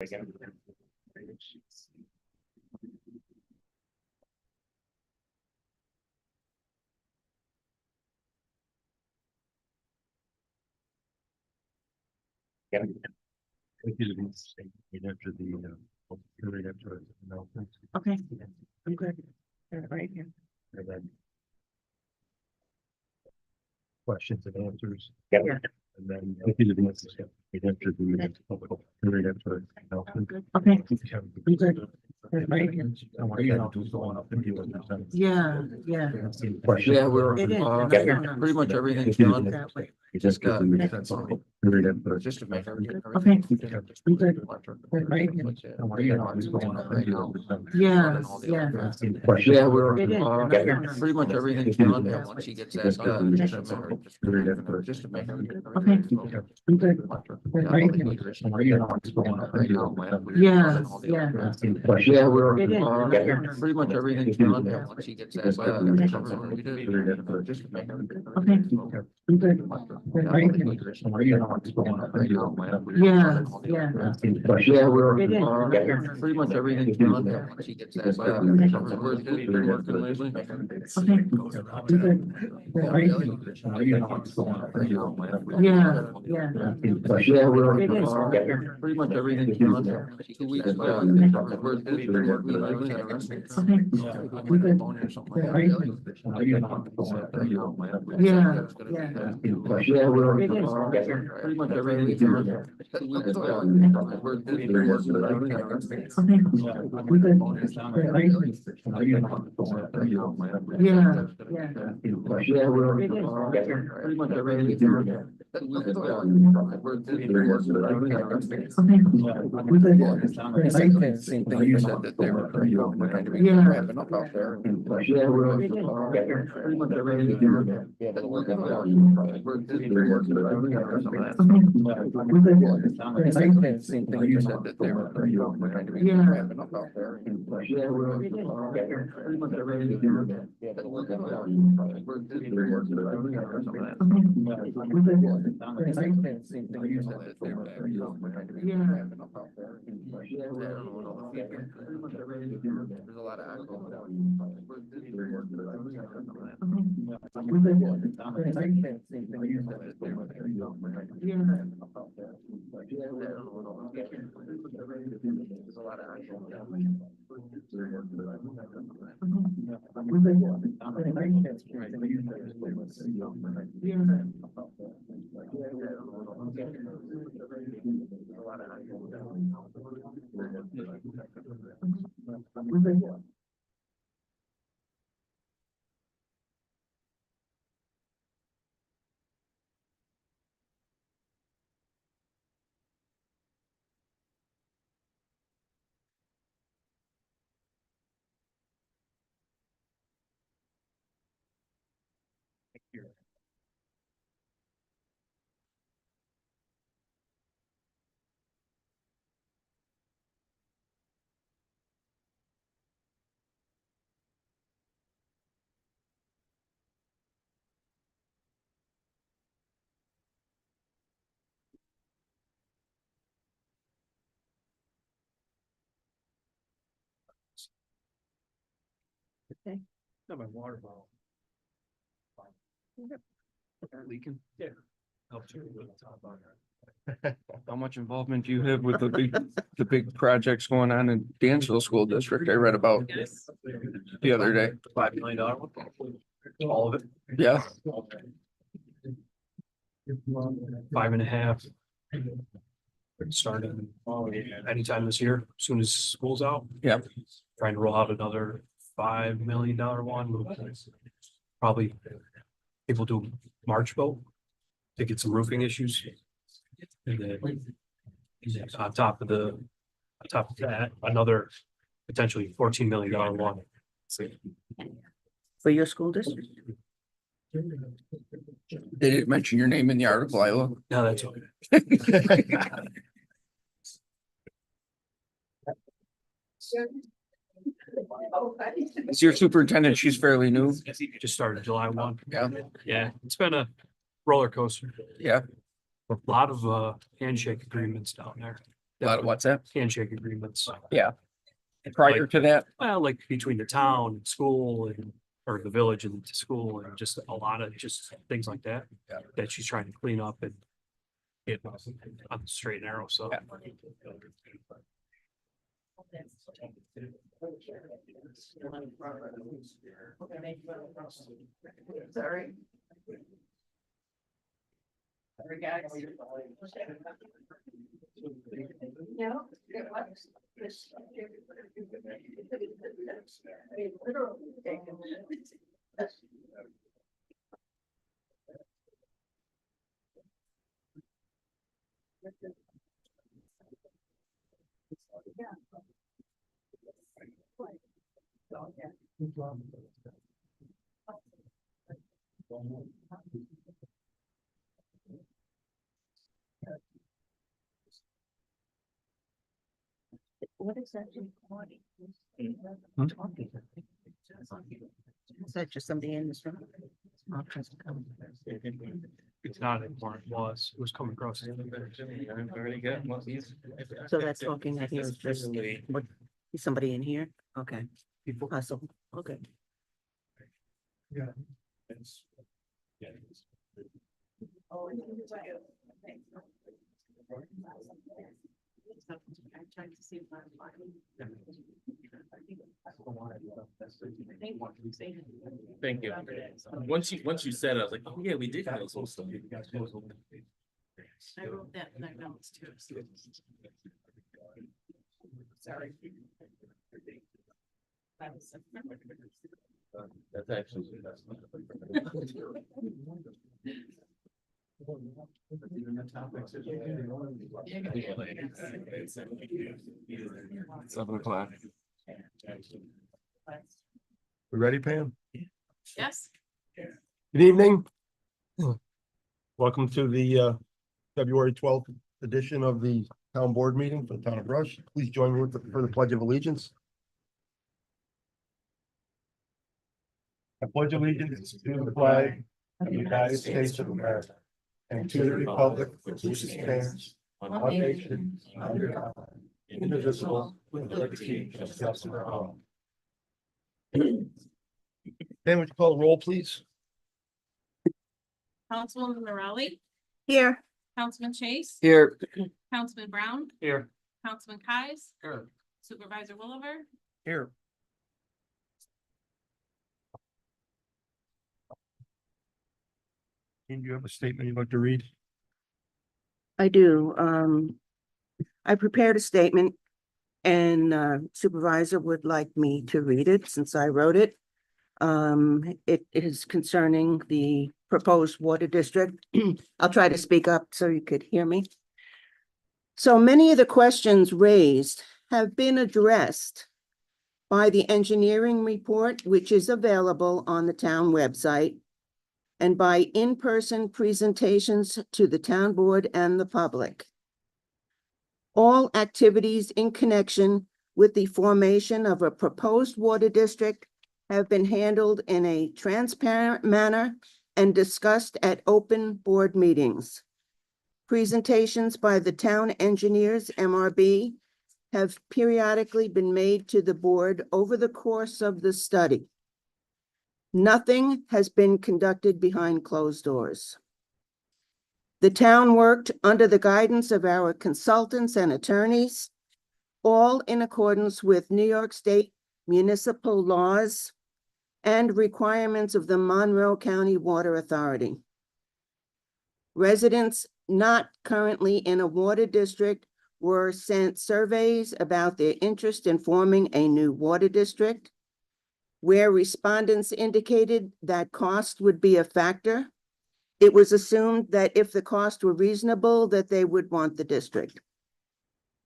Okay, I'm good. Right here. Questions and answers. Yeah. And then. Okay. I'm good. Right here. Yeah, yeah. Yeah, we're, It is, and I don't pretty much understand everything's it done. that way. Just got. Okay. Just to make everything. Okay. I'm good. Right here. Yeah, yeah. Yeah, we're, It is, and I don't pretty much understand everything's it done. that Once way. he gets that done. Just to make everything. Okay. I'm good. Right here. Yeah, yeah. Yeah, we're, It is, and I don't pretty much understand everything's it done. that way. Once he gets that done. Just to make everything. Okay. I'm good. Right here. Yeah, yeah. Yeah, we're, It is, and I don't understand pretty much it everything's that done. way. Once he gets that done. Where's he been working lately? Okay. I'm good. Right here. Yeah, yeah. Yeah, we're, It is. pretty much everything's done. 2 weeks ago. Where's he been working lately? Okay. I'm good. Right here. Yeah, yeah. Yeah, we're, It is. pretty much everything's done. 2 weeks ago. Where's he been working lately? Okay. I'm good. Right here. Yeah, yeah. Yeah, we're, It is. pretty much everything's done. 2 weeks ago. Where's he been working lately? Okay. I'm good. Right here. Same thing you said that they were kind of Yeah. wrapping up out there. Yeah, we're, It is. pretty much everything's done. Yeah, but we're gonna, we're busy working or something like that. I'm good. Right here. Same thing you said that they were kind of Yeah. wrapping up out there. Yeah, we're, It is. pretty much everything's done. Yeah, but we're gonna, we're busy working or something like that. I'm good. Right here. Same thing you said that they were kind of Yeah. wrapping up out there. Yeah, we're, pretty much everything's done. There's a lot of alcohol. We're busy working or something like that. I'm good. Right here. Yeah. There's a lot of alcohol. I'm good. Right here. Yeah. I'm good. Okay. Got my water bottle. Leaking? Yeah. How much involvement do you have with the big projects going on in Dansville School District? I read about the other day. $5 million. All of it. Yeah, 5.5. Starting anytime this year, as soon as school's out. Yep. Trying to roll out another $5 million one. Probably able to do March boat to get some roofing issues. And then on top of that, another potentially $14 million one. For your school district? they didn't mention your name in the article, Iowa. No, that's okay. Is your superintendent, she's fairly new? Just started July 1. Yeah, Yeah, it's been a roller coaster. yeah. A lot of handshake agreements down there. A lot of what's that? Handshake agreements. Prior to that, Well, like between the town and school and, or the village and the school and just a lot of just things like that. Yeah. That she's trying to clean up and get on the straight and narrow, so. Yeah. Sorry. No. What is that recording? Is that just somebody in this room? It's not anymore, it was coming across. the other way. So that's talking that he's just, what, is somebody in here? Okay, People. hustle, okay. Thank you. Once you said it, I was like, oh yeah, we did have those also. I wrote that in my notes too. Sorry. That's actually. $7:00. We ready, Pam? Yes. Good evening. Welcome to the February 12th edition of the town board meeting for the town of Brush. Please join me for the pledge of allegiance. I pledge allegiance to the flag of the United States of America and to the republic which stands one nation under God, indivisible, with liberty and justice for all. Dan, would you call the roll, please? Councilwoman Morelli, Here. Councilman Chase, Here. Councilman Brown, Here. Councilman Kies, Here. Supervisor Williver, Here. Do you have a statement you'd like to read? I do. I prepared a statement and supervisor would like me to read it since I wrote it. It is concerning the proposed water district. I'll try to speak up so you could hear me. So many of the questions raised have been addressed by the engineering report, which is available on the town website, and by in-person presentations to the town board and the public. All activities in connection with the formation of a proposed water district have been handled in a transparent manner and discussed at open board meetings. Presentations by the town engineers, MRB, have periodically been made to the board over the course of the study. Nothing has been conducted behind closed doors. The town worked under the guidance of our consultants and attorneys, all in accordance with New York State municipal laws and requirements of the Monroe County Water Authority. Residents not currently in a water district were sent surveys about their interest in forming a new water district, where respondents indicated that cost would be a factor. It was assumed that if the cost were reasonable, that they would want the district.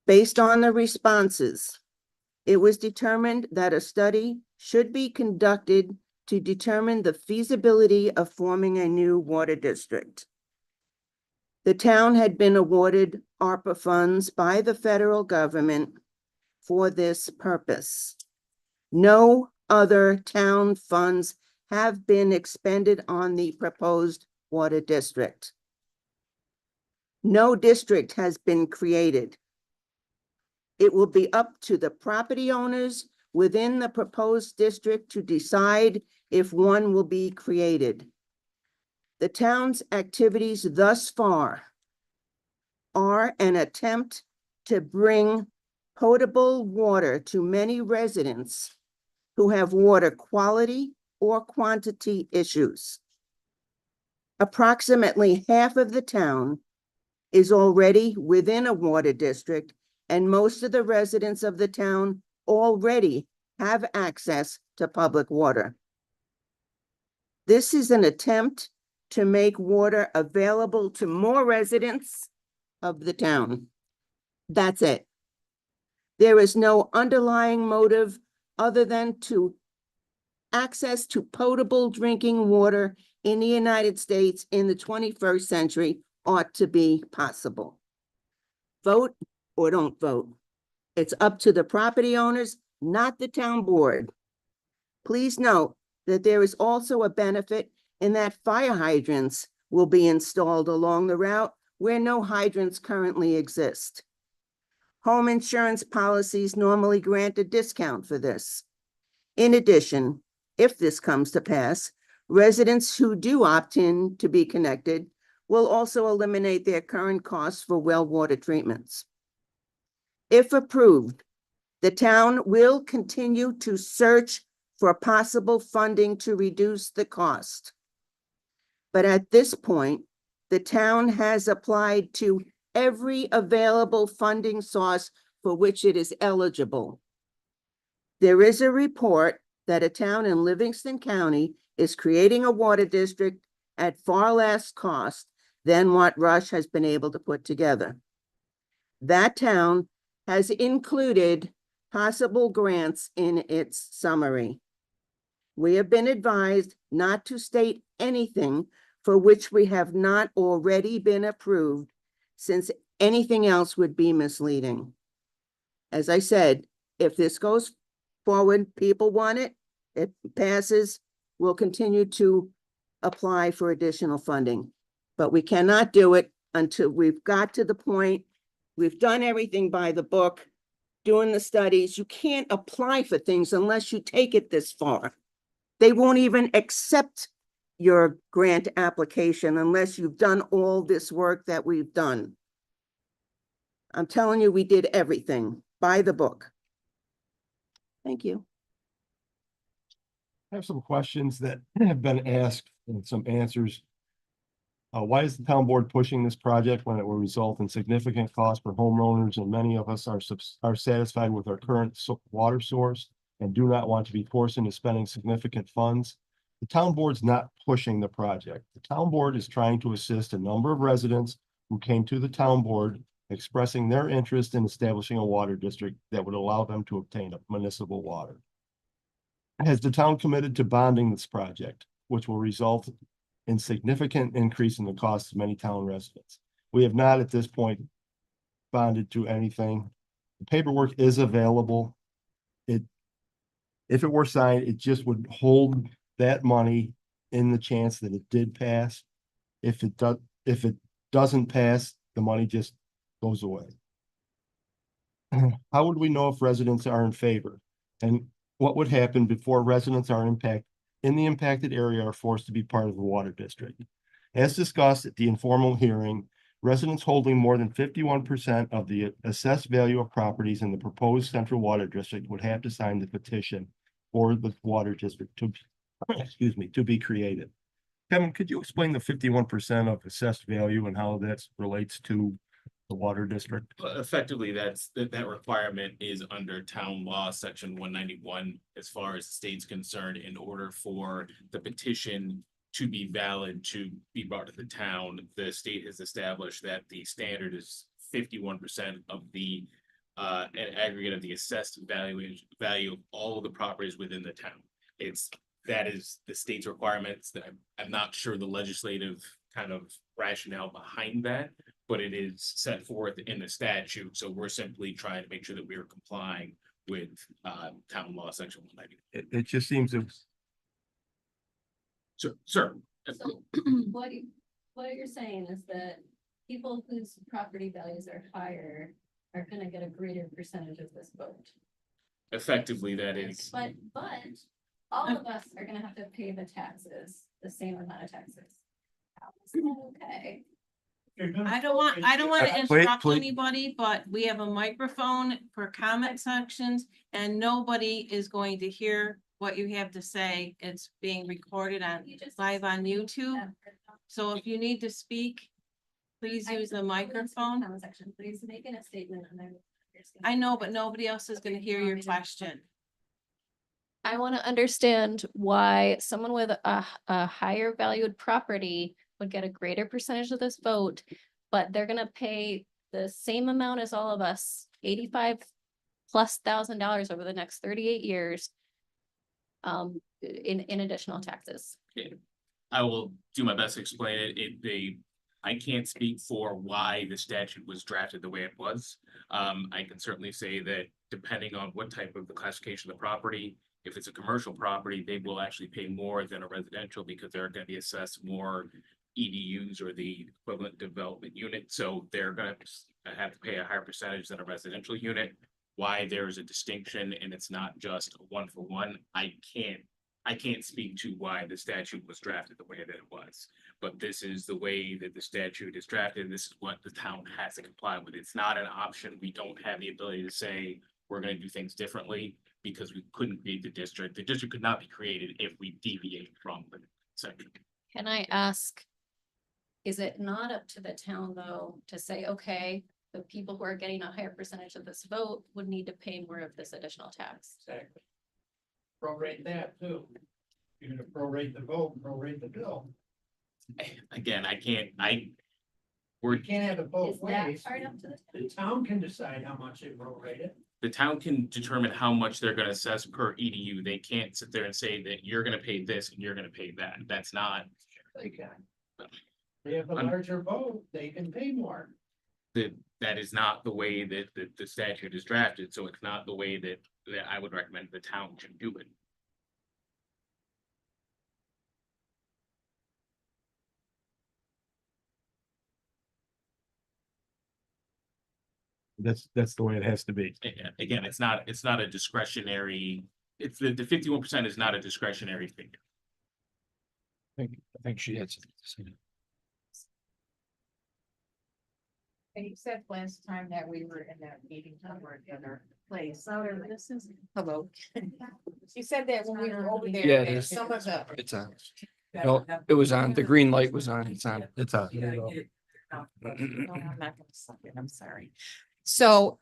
Based on the responses, it was determined that a study should be conducted to determine the feasibility of forming a new water district. The town had been awarded ARPA funds by the federal government for this purpose. No other town funds have been expended on the proposed water district. No district has been created. It will be up to the property owners within the proposed district to decide if one will be created. The town's activities thus far are an attempt to bring potable water to many residents who have water quality or quantity issues. Approximately half of the town is already within a water district, and most of the residents of the town already have access to public water. This is an attempt to make water available to more residents of the town. That's it. There is no underlying motive other than to access to potable drinking water in the United States in the 21st century ought to be possible. Vote or don't vote. It's up to the property owners, not the town board. Please note that there is also a benefit in that fire hydrants will be installed along the route where no hydrants currently exist. Home insurance policies normally grant a discount for this. In addition, if this comes to pass, residents who do opt in to be connected will also eliminate their current costs for well water treatments. If approved, the town will continue to search for possible funding to reduce the cost. But at this point, the town has applied to every available funding source for which it is eligible. There is a report that a town in Livingston County is creating a water district at far less cost than what Rush has been able to put together. That town has included possible grants in its summary. We have been advised not to state anything for which we have not already been approved, since anything else would be misleading. As I said, if this goes forward, people want it, it passes, we'll continue to apply for additional funding. But we cannot do it until we've got to the point, we've done everything by the book, doing the studies. You can't apply for things unless you take it this far. They won't even accept your grant application unless you've done all this work that we've done. I'm telling you, we did everything by the book. Thank you. I have some questions that have been asked and some answers. Why is the town board pushing this project when it will result in significant cost for homeowners, and many of us are satisfied with our current water source and do not want to be forced into spending significant funds? The town board's not pushing the project. The town board is trying to assist a number of residents who came to the town board expressing their interest in establishing a water district that would allow them to obtain municipal water. Has the town committed to bonding this project, which will result in significant increase in the cost of many town residents? We have not at this point bonded to anything. The paperwork is available. If it were signed, it just would hold that money in the chance that it did pass. If it doesn't pass, the money just goes away. How would we know if residents are in favor? And what would happen before residents are in the impacted area are forced to be part of the water district? As discussed at the informal hearing, residents holding more than 51% of the assessed value of properties in the proposed central water district would have to sign the petition for the water district to, to be created. Kevin, could you explain the 51% of assessed value and how that relates to the water district? Effectively, that requirement is under town law, section 191, as far as the state's concerned. In order for the petition to be valid, to be brought to the town, the state has established that the standard is 51% of the an aggregate of the assessed value of all of the properties within the town. That is the state's requirements. That I'm not sure the legislative kind of rationale behind that, but it is set forth in the statute. So we're simply trying to make sure that we are complying with town law section 190. It just seems to. Sir. So what you're saying is that people whose property values are higher are gonna get a greater percentage of this vote. Effectively, that is, But all of us are gonna have to pay the taxes, the same amount of taxes. How is that okay? I don't want to Wait, interrupt please. anybody, but we have a microphone for comment sections and nobody is going to hear what you have to say. It's being recorded on You just- live on YouTube. So if you need to speak, please use the microphone. Comment section, please making a statement and then. I know, but nobody else is going to hear your question. I want to understand why someone with a higher valued property would get a greater percentage of this vote, but they're gonna pay the same amount as all of us, 85,000+ over the next 38 years. In additional taxes. I will do my best to explain it. I can't speak for why the statute was drafted the way it was. I can certainly say that depending on what type of the classification of the property, if it's a commercial property, they will actually pay more than a residential because they're gonna be assessed more EDUs or the equivalent development unit, so they're gonna have to pay a higher percentage than a residential unit. Why there is a distinction and it's not just a 1-for-1, I can't speak to why the statute was drafted the way that it was. But this is the way that the statute is drafted, and this is what the town has to comply with. It's not an option. We don't have the ability to say, we're gonna do things differently because we couldn't create the district. The district could not be created if we deviate from the section. Can I ask? Is it not up to the town though to say, okay, the people who are getting a higher percentage of this vote would need to pay more of this additional tax? Exactly. Prorate that too. You're gonna prorate the vote, prorate the bill. Again, We can't have it Is both that ways. part up to the? The town can decide how much they prorate it. the town can determine how much they're gonna assess per EDU. They can't sit there and say that you're gonna pay this and you're gonna pay that. That's not, They can. They have a larger vote, they can pay more. that is not the way that the statute is drafted, so it's not the way that I would recommend the town should do it. That's the way it has to be. Again, it's not a discretionary, the 51% is not a discretionary figure. I think she had something to say. And you said last time that we were in that meeting, we were in our place. Hello. You said that when we were over there. Yeah, it that is. some of the. It's on. No, it was on. The green light was on. It's on. It's on. No, I'm not gonna stop it. I'm sorry. So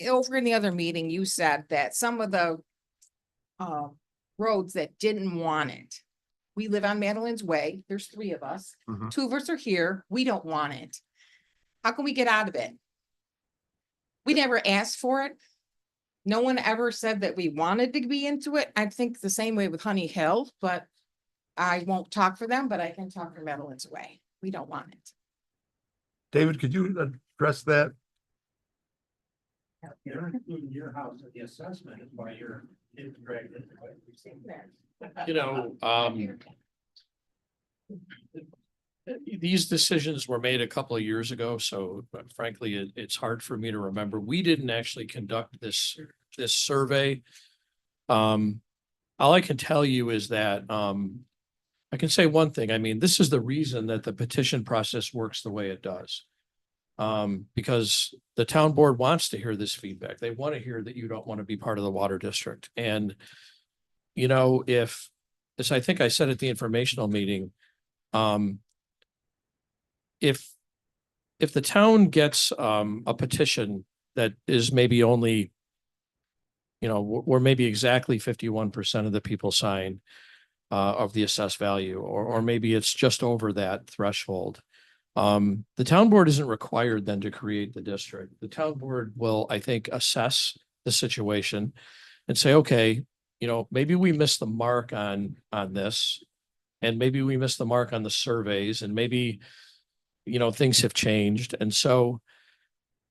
over in the other meeting, you said that some of the roads that didn't want it. We live on Madeline's Way. There's 3 of us. Mhm. 2 of us are here. We don't want it. How can we get out of it? We never asked for it. No one ever said that we wanted to be into it. I think the same way with Honey Hill, but I won't talk for them, but I can talk for Madeline's Way. We don't want it. David, could you address that? You're including your house in the assessment is why you're dragged into it. You know, these decisions were made a couple of years ago, so frankly, it's hard for me to remember. We didn't actually conduct this survey. All I can tell you is that, I can say one thing. I mean, this is the reason that the petition process works the way it does. Because the town board wants to hear this feedback. They want to hear that you don't want to be part of the water district. And, you know, as I think I said at the informational meeting, if the town gets a petition that is maybe only, you know, where maybe exactly 51% of the people sign of the assessed value, or maybe it's just over that threshold. The town board isn't required then to create the district. The town board will, I think, assess the situation and say, okay, you know, maybe we missed the mark on this, and maybe we missed the mark on the surveys, and maybe, you know, things have changed. And so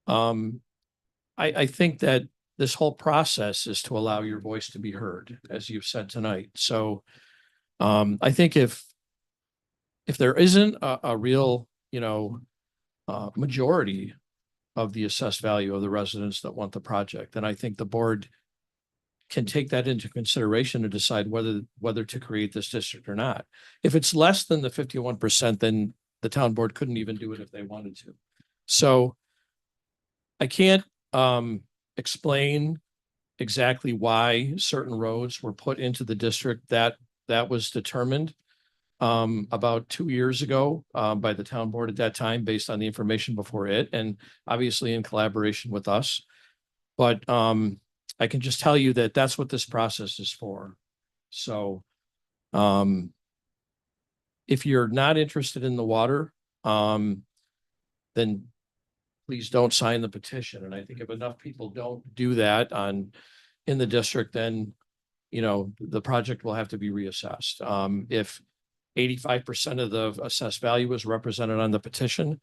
I think that this whole process is to allow your voice to be heard, as you've said tonight. So I think if there isn't a real, you know, majority of the assessed value of the residents that want the project. And I think the board can take that into consideration to decide whether to create this district or not. If it's less than the 51%, then the town board couldn't even do it if they wanted to. So I can't explain exactly why certain roads were put into the district that was determined about 2 years ago by the town board at that time, based on the information before it, and obviously in collaboration with us. But I can just tell you that that's what this process is for. So if you're not interested in the water, then please don't sign the petition. And I think if enough people don't do that in the district, then, you know, the project will have to be reassessed. If 85% of the assessed value is represented on the petition,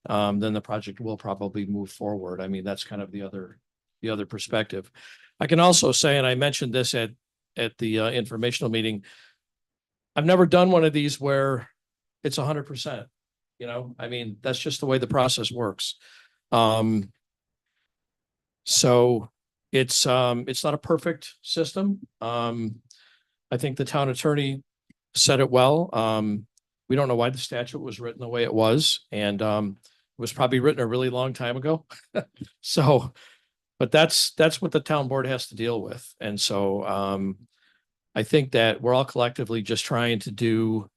then the project will probably move forward. I mean, that's kind of the other perspective. I can also say, and I mentioned this at the informational meeting, I've never done one of these where it's 100%. You know, I mean, that's just the way the process works. So it's not a perfect system. I think the town attorney said it well. We don't know why the statute was written the way it was, and it was probably written a really long time ago. So, but that's what the town board has to deal with. And so I think that we're all collectively just trying to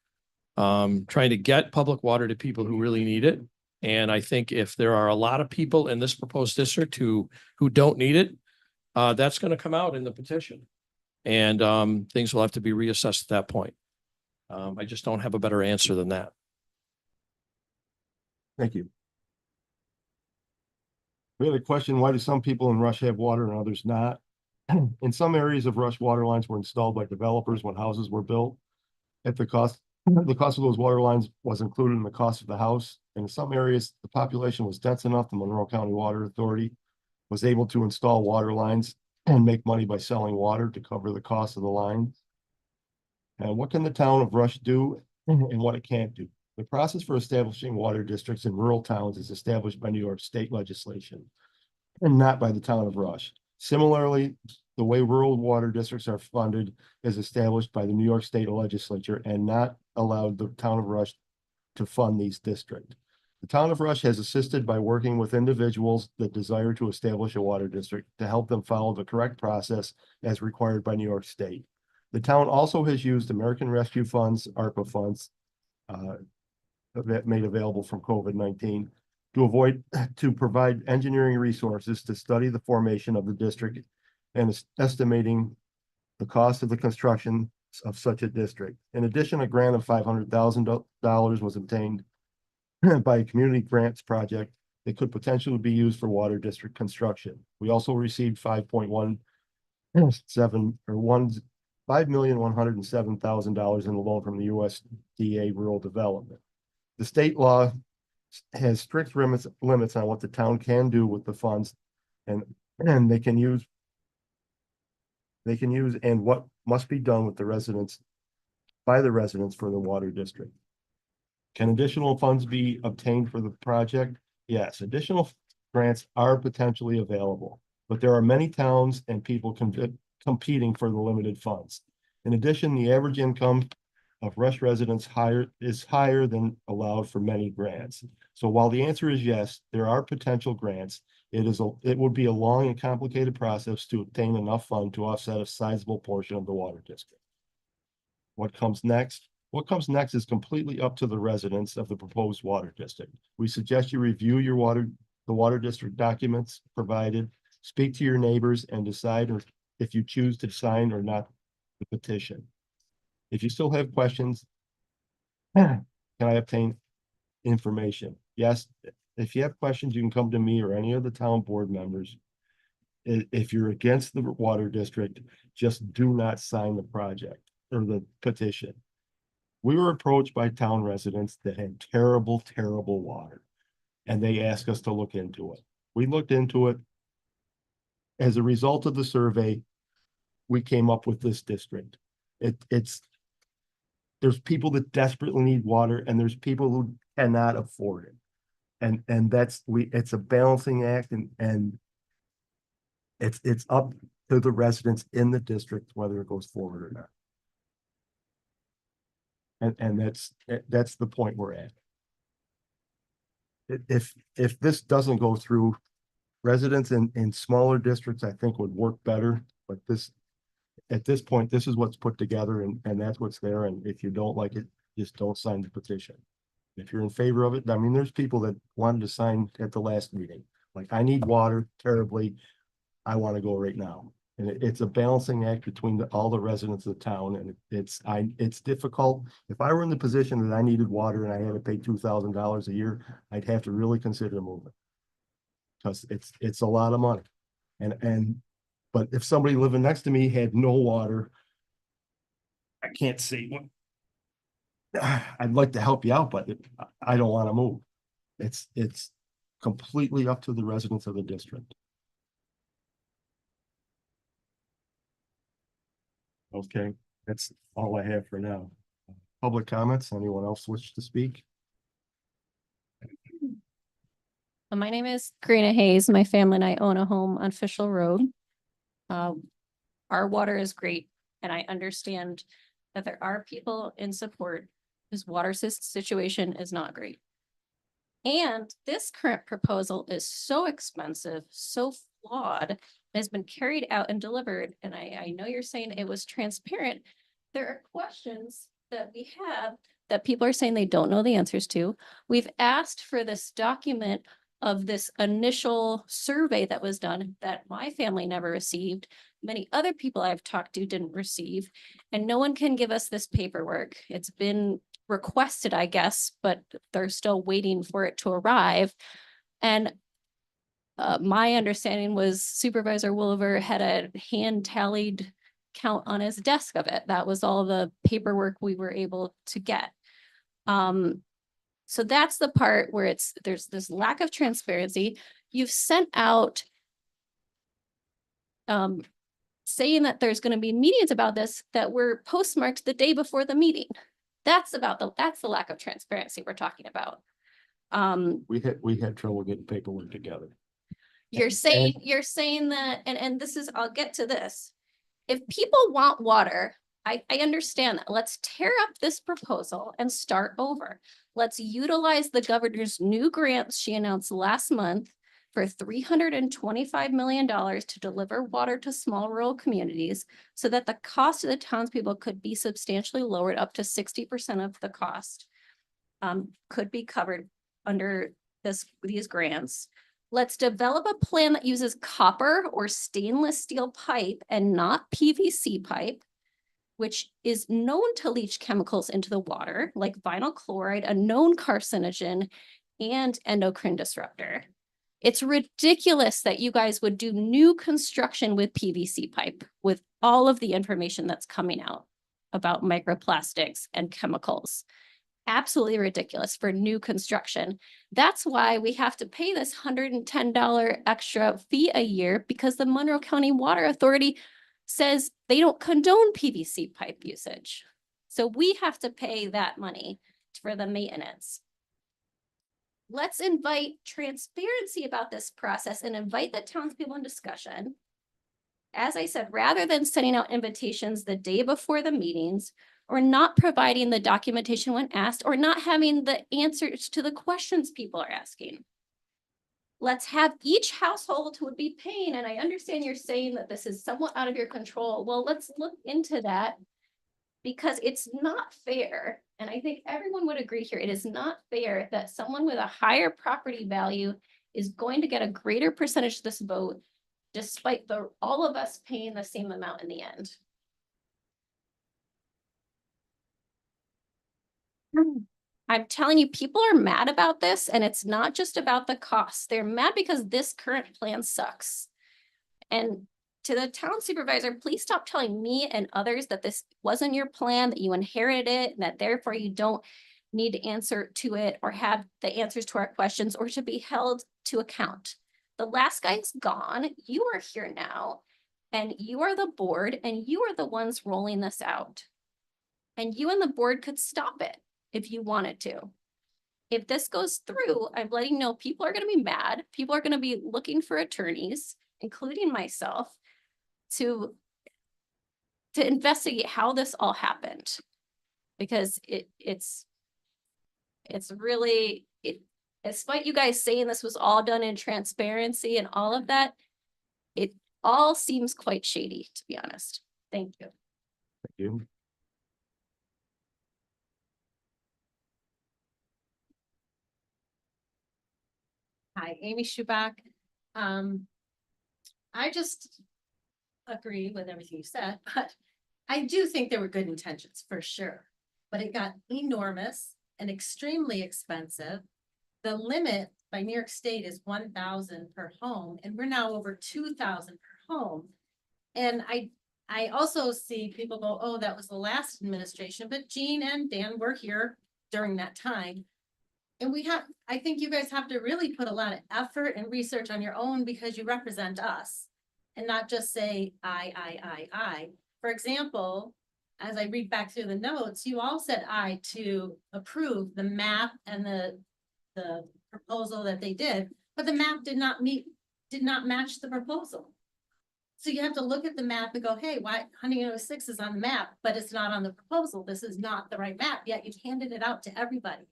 get public water to people who really need it. And I think if there are a lot of people in this proposed district who don't need it, that's going to come out in the petition. And things will have to be reassessed at that point. I just don't have a better answer than that. Thank you. We had a question, why do some people in Rush have water and others not? In some areas of Rush, water lines were installed by developers when houses were built. At the cost of those water lines was included in the cost of the house. And in some areas, the population was dense enough, the Monroe County Water Authority was able to install water lines and make money by selling water to cover the cost of the line. And what can the town of Rush do and what it can't do? The process for establishing water districts in rural towns is established by New York state legislation and not by the town of Rush. Similarly, the way rural water districts are funded is established by the New York State Legislature and not allowed the town of Rush to fund these districts. The town of Rush has assisted by working with individuals that desire to establish a water district to help them follow the correct process as required by New York State. The town also has used American Rescue Funds, ARPA funds, that made available from COVID-19 to provide engineering resources to study the formation of the district and estimating the cost of the construction of such a district. In addition, a grant of $500,000 was obtained by a community grants project that could potentially be used for water district construction. We also received $5,107,000 in a loan from the USDA Rural Development. The state law has strict limits on what the town can do with the funds and they can use and what must be done with the residents by the residents for the water district. Can additional funds be obtained for the project? Yes, additional grants are potentially available, but there are many towns and people competing for the limited funds. In addition, the average income of Rush residents is higher than allowed for many grants. So while the answer is yes, there are potential grants. It would be a long and complicated process to obtain enough fund to offset a sizable portion of the water district. What comes next? What comes next is completely up to the residents of the proposed water district. We suggest you review the water district documents provided, speak to your neighbors, and decide if you choose to sign or not the petition. If you still have questions, can I obtain information? Yes. If you have questions, you can come to me or any of the town board members. If you're against the water district, just do not sign the project or the petition. We were approached by town residents that had terrible, terrible water, and they asked us to look into it. We looked into it. As a result of the survey, we came up with this district. There's people that desperately need water and there's people who cannot afford it. And that's, it's a balancing act and it's up to the residents in the district whether it goes forward or not. And that's the point we're at. If this doesn't go through, residents in smaller districts, I think would work better, but at this point, this is what's put together and that's what's there. And if you don't like it, just don't sign the petition. If you're in favor of it, I mean, there's people that wanted to sign at the last meeting, like, I need water terribly. I want to go right now. And it's a balancing act between all the residents of the town, and it's difficult. If I were in the position that I needed water and I had to pay $2,000 a year, I'd have to really consider moving. Because it's a lot of money. But if somebody living next to me had no water, I can't say what. I'd like to help you out, but I don't want to move. It's completely up to the residents of the district. Okay, that's all I have for now. Public comments, anyone else wish to speak? My name is Karina Hayes. My family and I own a home on Fishel Road. Our water is great, and I understand that there are people in support whose water situation is not great. And this current proposal is so expensive, so flawed, has been carried out and delivered. And I know you're saying it was transparent. There are questions that we have that people are saying they don't know the answers to. We've asked for this document of this initial survey that was done that my family never received. Many other people I've talked to didn't receive, and no one can give us this paperwork. It's been requested, I guess, but they're still waiting for it to arrive. And my understanding was Supervisor Wolver had a hand tallied count on his desk of it. That was all the paperwork we were able to get. So that's the part where there's this lack of transparency. You've sent out saying that there's going to be meetings about this that were postmarked the day before the meeting. That's the lack of transparency we're talking about. We had trouble getting paperwork together. You're saying that, and this is, I'll get to this. If people want water, I understand that. Let's tear up this proposal and start over. Let's utilize the governor's new grants she announced last month for $325 million to deliver water to small rural communities so that the cost of the townspeople could be substantially lowered up to 60% of the cost could be covered under these grants. Let's develop a plan that uses copper or stainless steel pipe and not PVC pipe, which is known to leach chemicals into the water, like vinyl chloride, a known carcinogen, and endocrine disruptor. It's ridiculous that you guys would do new construction with PVC pipe with all of the information that's coming out about microplastics and chemicals. Absolutely ridiculous for new construction. That's why we have to pay this $110 extra fee a year, because the Monroe County Water Authority says they don't condone PVC pipe usage. So we have to pay that money for the maintenance. Let's invite transparency about this process and invite the townspeople in discussion. As I said, rather than sending out invitations the day before the meetings, or not providing the documentation when asked, or not having the answers to the questions people are asking. Let's have each household who would be paying, and I understand you're saying that this is somewhat out of your control. Well, let's look into that, because it's not fair. And I think everyone would agree here, it is not fair that someone with a higher property value is going to get a greater percentage of this vote, despite all of us paying the same amount in the end. I'm telling you, people are mad about this, and it's not just about the cost. They're mad because this current plan sucks. And to the town supervisor, please stop telling me and others that this wasn't your plan, that you inherited it, and that therefore you don't need to answer to it or have the answers to our questions or to be held to account. The last guy's gone. You are here now, and you are the board, and you are the ones rolling this out. And you and the board could stop it if you wanted to. if this goes through, I'm letting you know people are gonna be mad. People are gonna be looking for attorneys, including myself, to investigate how this all happened. Because it's really, despite you guys saying this was all done in transparency and all of that, it all seems quite shady, to be honest. Thank you. Thank you. Hi, Amy Schubach. I just agree with everything you said, but I do think there were good intentions for sure. But it got enormous and extremely expensive. The limit by New York State is 1,000 per home, and we're now over 2,000 per home. And I also see people go, oh, that was the last administration, but Jean and Dan were here during that time. And I think you guys have to really put a lot of effort and research on your own because you represent us and not just say, I. For example, as I read back through the notes, you all said aye to approve the map and the proposal that they did, but the map did not match the proposal. So you have to look at the map and go, hey, why Huntington 06 is on the map, but it's not on the proposal. This is not the right map, yet you've handed it out to everybody.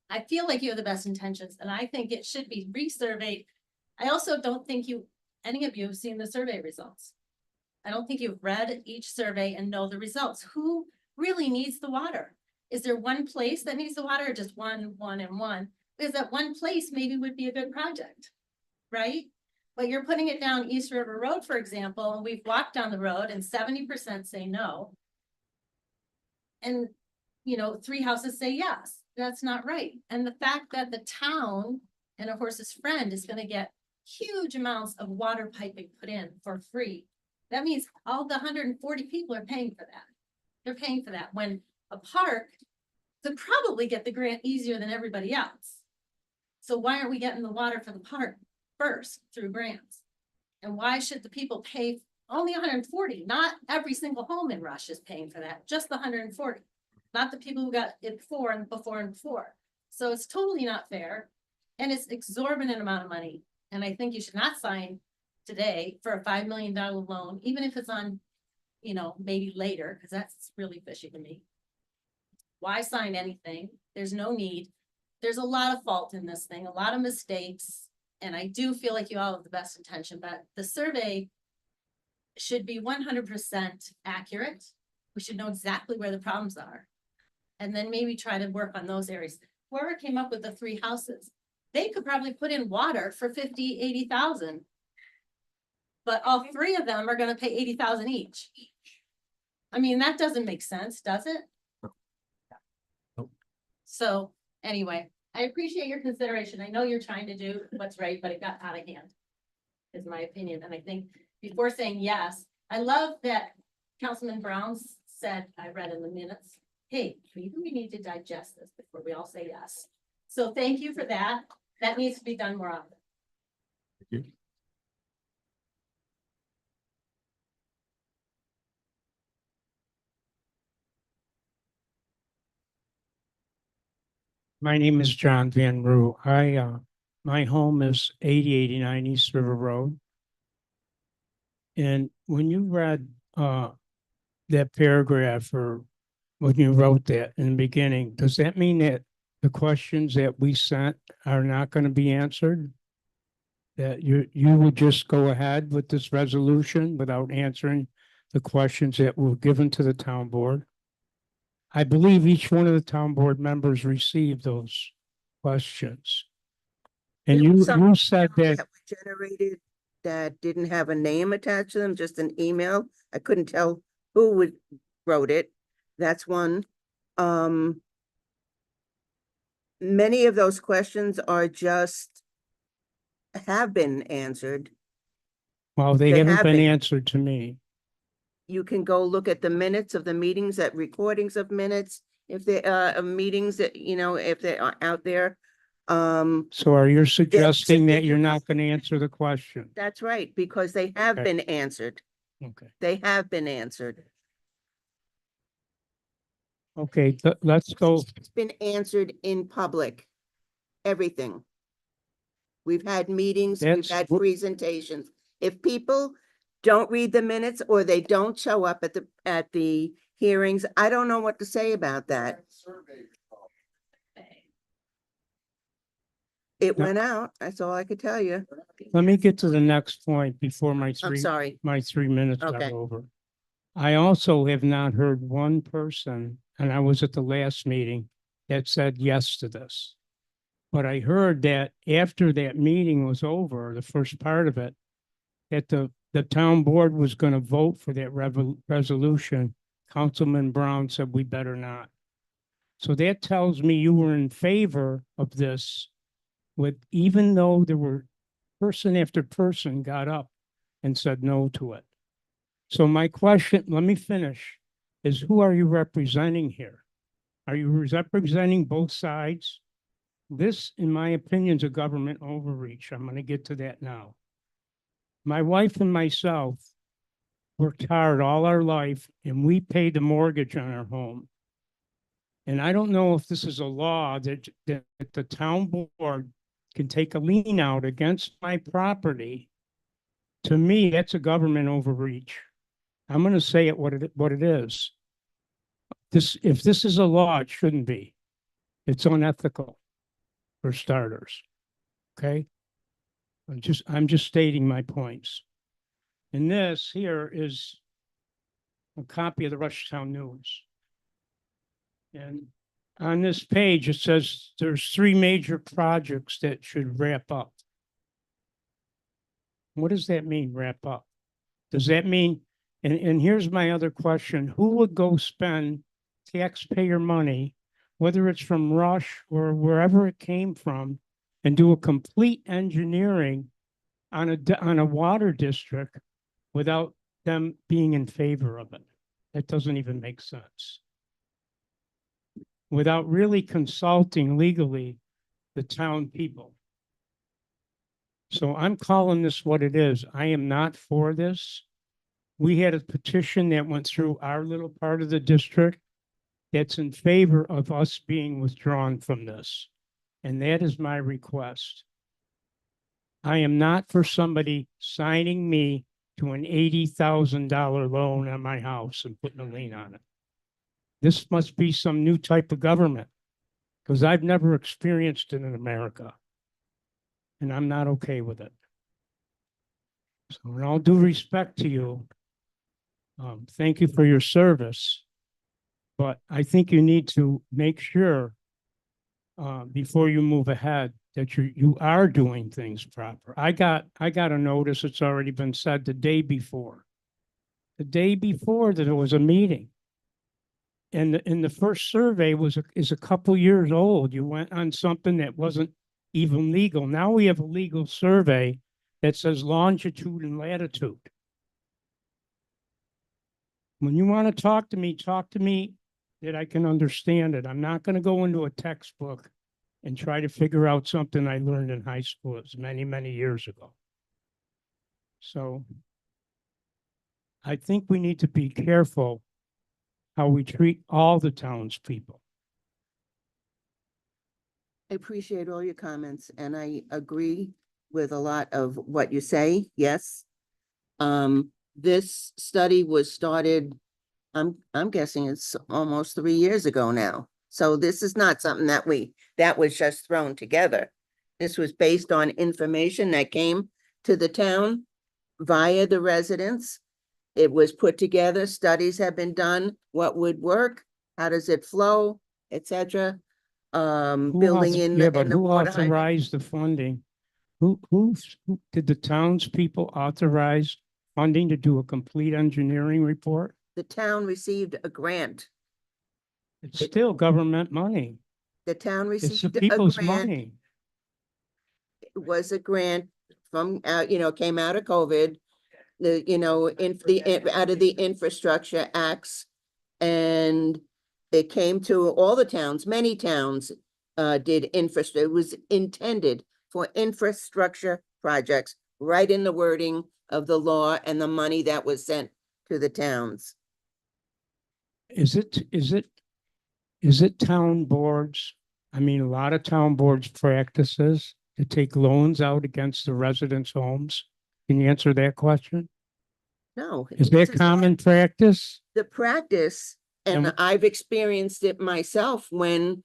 I feel like you have the best intentions, and I think it should be resurveyed. I also don't think any of you have seen the survey results. I don't think you've read each survey and know the results. Who really needs the water? Is there one place that needs the water, or just one, and one? Because that one place maybe would be a good project, right? But you're putting it down East River Road, for example, and we've walked down the road and 70% say no. And, 3 houses say yes. That's not right. And the fact that the town and A Horse's Friend is going to get huge amounts of water piping put in for free. That means all the 140 people are paying for that. They're paying for that when a park could probably get the grant easier than everybody else. So why aren't we getting the water for the park first through grants? And why should the people pay only 140? Not every single home in Rush is paying for that, just the 140. Not the people who got it before and before. So it's totally not fair. And it's exorbitant amount of money. And I think you should not sign today for a $5 million loan, even if it's on, maybe later, because that's really fishy to me. Why sign anything? There's no need. There's a lot of fault in this thing, a lot of mistakes. And I do feel like you all have the best intention, but the survey should be 100% accurate. We should know exactly where the problems are. And then maybe try to work on those areas. Whoever came up with the 3 houses, they could probably put in water for 50, 80,000. But all 3 of them are going to pay 80,000 each. I mean, that doesn't make sense, does it? Nope. So anyway, I appreciate your consideration. I know you're trying to do what's right, but it got out of hand, is my opinion. And I think before saying yes, I love that Councilman Brown said, I read in the minutes, hey, maybe we need to digest this before we all say yes. So thank you for that. That needs to be done more often. Thank you. My name is John Van Roo. My home is 8089 East River Road. And when you read that paragraph, or when you wrote that in the beginning, does that mean that the questions that we sent are not going to be answered? That you would just go ahead with this resolution without answering the questions that were given to the town board? I believe each one of the town board members received those questions. And There was you some said that, were generated that didn't have a name attached to them, just an email. I couldn't tell who wrote it. That's one. Many of those questions are have been answered. well, they They haven't have been been. answered to me. You can go look at the minutes of the meetings, at recordings of minutes, if they of meetings that, if they are out there. So are you suggesting that you're you- not going to answer the question? That's right, because they have Okay. been answered. Okay. They have been answered. Okay, let's go. It's been answered in public. Everything. We've had meetings, we've That's had what- presentations. If people don't read the minutes or they don't show up at the hearings, I don't know what to say about that. It No. went out. That's all I could tell you. Let me get to the next point before I'm sorry. my 3 minutes Okay. are over. I also have not heard one person, and I was at the last meeting, that said yes to this. But I heard that after that meeting was over, the first part of it, that the town board was gonna vote for that resolution. Councilman Brown said we better not. So that tells me you were in favor of this with, even though there were person after person got up and said no to it. So my question, let me finish, is who are you representing here? Are you representing both sides? This, in my opinion, is a government overreach. I'm going to get to that now. My wife and myself worked hard all our life and we paid the mortgage on our home. And I don't know if this is a law that the town board can take a lien out against my property. To me, that's a government overreach. I'm going to say it what it is. If this is a law, it shouldn't be. It's unethical, for starters. Okay? I'm just stating my points. And this here is a copy of the Rushtown News. And on this page, it says there's 3 major projects that should wrap up. What does that mean, wrap up? Does that mean, and here's my other question, who would go spend taxpayer money, whether it's from Rush or wherever it came from, and do a complete engineering on a water district without them being in favor of it? That doesn't even make sense. Without really consulting legally the town people. So I'm calling this what it is. I am not for this. We had a petition that went through our little part of the district that's in favor of us being withdrawn from this. And that is my request. I am not for somebody signing me to an $80,000 loan on my house and putting a lien on it. This must be some new type of government, because I've never experienced it in America. And I'm not okay with it. So in all due respect to you, thank you for your service. But I think you need to make sure before you move ahead that you are doing things proper. I got a notice, it's already been said, the day before. The day before that there was a meeting. And the first survey is a couple years old. You went on something that wasn't even legal. Now we have a legal survey that says longitude and latitude. When you want to talk to me that I can understand it. I'm not going to go into a textbook and try to figure out something I learned in high school. It was many, many years ago. So I think we need to be careful how we treat all the townspeople. I appreciate all your comments and I agree with a lot of what you say, yes. This study was started, I'm guessing it's almost 3 years ago now. So this is not something that was just thrown together. This was based on information that came to the town via the residents. It was put together, studies have been done, what would work, how does it flow, etc. Building in. Yeah, but the who water hydrant. authorized the funding? Who did the townspeople authorize funding to do a complete engineering report? The town received a grant. It's still government money. The town It's the received a people's grant. money. It was a grant from, came out of COVID. Out of the infrastructure acts. And it came to all the towns, many towns did infrastructure. It was intended for infrastructure projects, right in the wording of the law and the money that was sent to the towns. Is it Is it town boards? I mean, a lot of town boards practices to take loans out against the residents' homes. Can you answer that question? No. Is this that common practice? The practice, And and I've experienced it myself when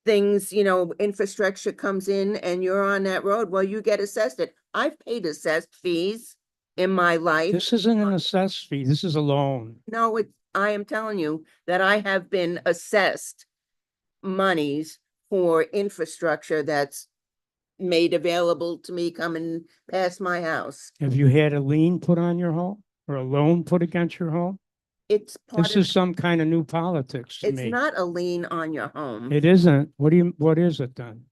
things, infrastructure comes in and you're on that road, well, you get assessed it. I've paid assessed fees in my life. this isn't an assessed fee. This is a loan. No, I am telling you that I have been assessed monies for infrastructure that's made available to me coming past my house. Have you had a lien put on your home or a loan put against your home? It's part This of, is some kind of new politics to it's me. not a lien on your home. It isn't. What is it then?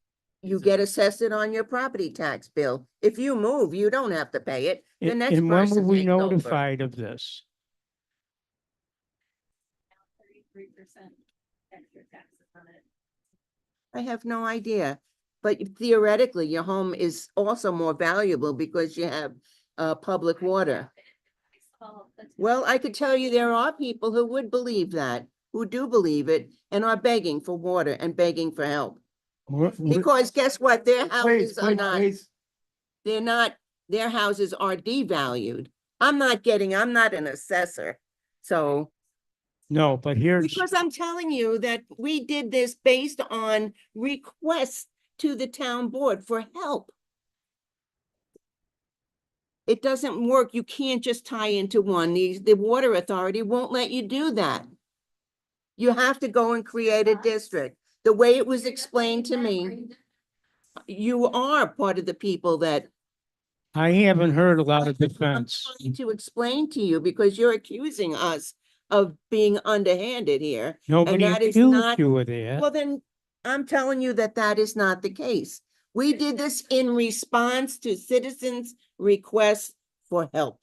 You get assessed it on your property tax bill. If you move, you don't have to pay it. The next And when were person we takes over. notified of this? 33% extra taxes on it. I have no idea. But theoretically, your home is also more valuable because you have public water. Well, I could tell you there are people who would believe that, who do believe it, and are begging for water and begging for help. Because guess what? Their houses are not, they're not, their houses are devalued. I'm not an assessor. So, No, but here's, because I'm telling you that we did this based on requests to the town board for help. It doesn't work. You can't just tie into one. The water authority won't let you do that. You have to go and create a district. The way it was explained to me, you are part of the people that I haven't heard a lot of defense. I'm trying to explain to you because you're accusing us of being underhanded here. Nobody that is accused not- you of that. Well, then I'm telling you that that is not the case. We did this in response to citizens' requests for help.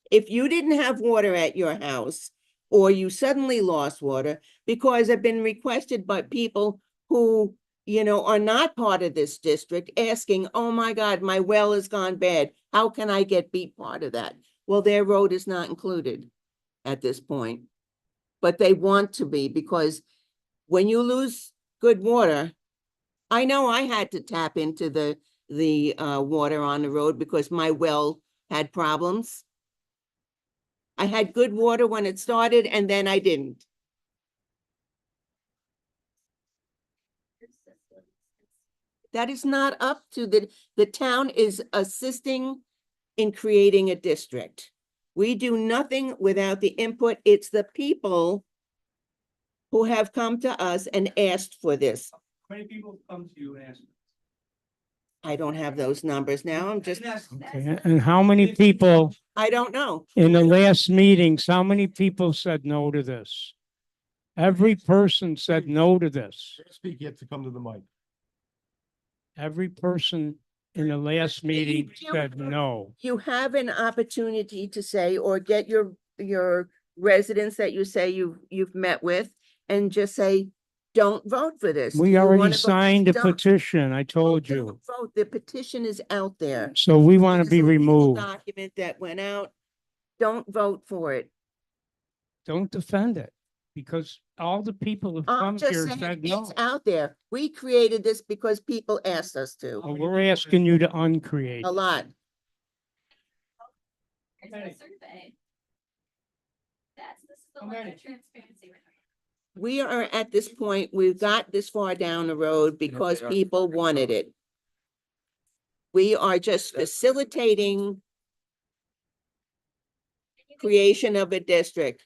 If you didn't have water at your house, or you suddenly lost water because have been requested by people who, are not part of this district asking, oh my God, my well has gone bad. How can I be part of that? Well, their road is not included at this point. But they want to be because when you lose good water, I know I had to tap into the water on the road because my well had problems. I had good water when it started and then I didn't. That is not up to the town is assisting in creating a district. We do nothing without the input. It's the people who have come to us and asked for this. Many people come to you and ask. I don't have those numbers now. I'm just, Okay, and how many people I don't know. in the last meetings, how many people said no to this? Every person said no to this. Speak, you have to come to the mic. Every person in the last meeting said no. You have an opportunity to say, or get your residents that you say you've met with and just say, don't vote for this. We You already wanna vote- signed a don't- petition, I told you. don't Vote, the petition is out there. So we want to It's be a legal removed. Document that went out. Don't vote for it. Don't defend it because all the people who I'm come just here saying, said no. it's out there. We created this because people asked us to, Well, we're asking you to uncreate. a lot. Here's the survey. This is the How one many? with transparency. right now. We are at this point, we've got this far down the road because people wanted it. We are just facilitating creation of a district.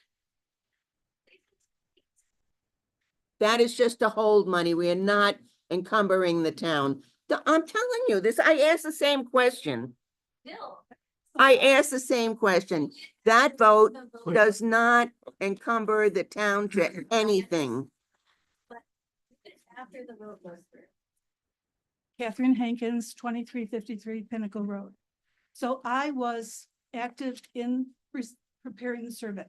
That is just to hold money. We are not encumbering the town. I'm telling you this, I asked the same question. Still. I asked the same question. That vote The vote- does not encumber the town to anything. After the vote goes through. Catherine Hankins, 2353 Pinnacle Road. So I was active in preparing the survey.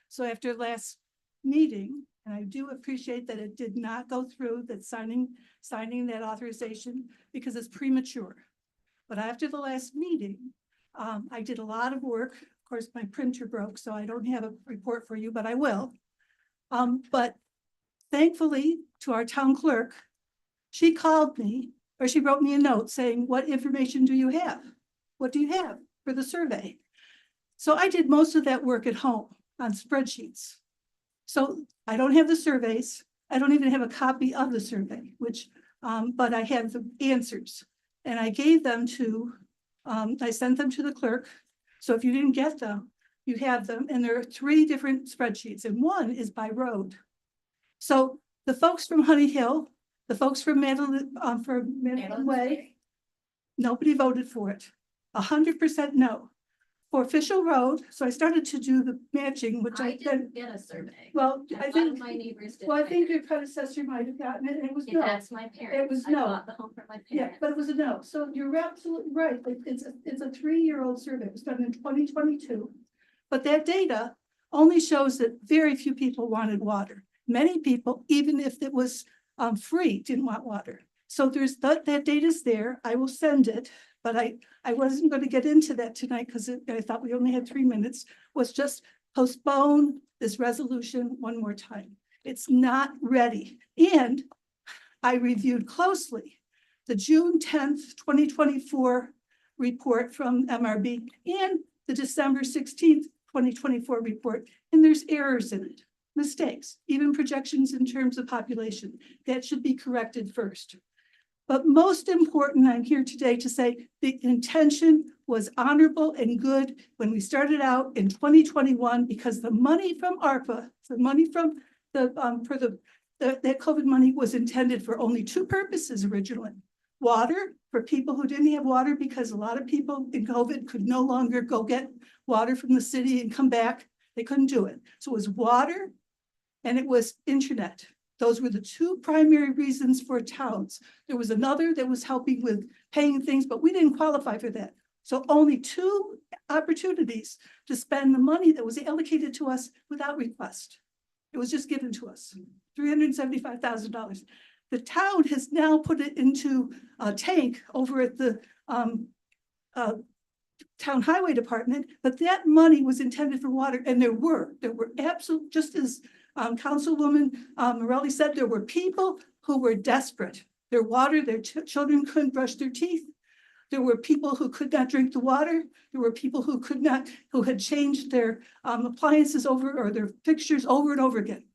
So after last meeting, and I do appreciate that it did not go through that signing that authorization because it's premature. But after the last meeting, I did a lot of work. Of course, my printer broke, so I don't have a report for you, but I will. But Thankfully, to our town clerk, she called me, or she wrote me a note saying, what information do you have? What do you have for the survey? So I did most of that work at home on spreadsheets. So I don't have the surveys. I don't even have a copy of the survey, which, but I have the answers. And I gave them to, I sent them to the clerk. So if you didn't get them, you have them. And there are 3 different spreadsheets, and one is by road. So the folks from Honey Hill, the folks from Madeline Way, nobody voted for it. 100% no. For Official Road, so I started to do the matching, which I then, get a survey. well, I think, my neighbors did. well, I think your predecessor might have gotten it, and it was no. That's my parents. It was I no. bought the home for my Yeah, parents. but it was a no. So you're absolutely right. It's a 3-year-old survey. It was done in 2022. But that data only shows that very few people wanted water. Many people, even if it was free, didn't want water. So there's that data's there. I will send it, but I wasn't going to get into that tonight because I thought we only had 3 minutes, was just postpone this resolution one more time. It's not ready. And I reviewed closely the June 10th, 2024 report from MRB and the December 16th, 2024 report, and there's errors in it, mistakes, even projections in terms of population. That should be corrected first. But most important, I'm here today to say the intention was honorable and good when we started out in 2021, because the money from ARPA, the money from the that COVID money was intended for only 2 purposes originally. Water for people who didn't have water, because a lot of people in COVID could no longer go get water from the city and come back. They couldn't do it. So it was water and it was internet. Those were the 2 primary reasons for towns. There was another that was helping with paying things, but we didn't qualify for that. So only 2 opportunities to spend the money that was allocated to us without request. It was just given to us, $375,000. The town has now put it into a tank over at the town highway department, but that money was intended for water, and there were absolute, just as Councilwoman Morelli said, there were people who were desperate. Their water, their children couldn't brush their teeth. There were people who could not drink the water. There were people who could not, who had changed their appliances over, or their fixtures over and over again.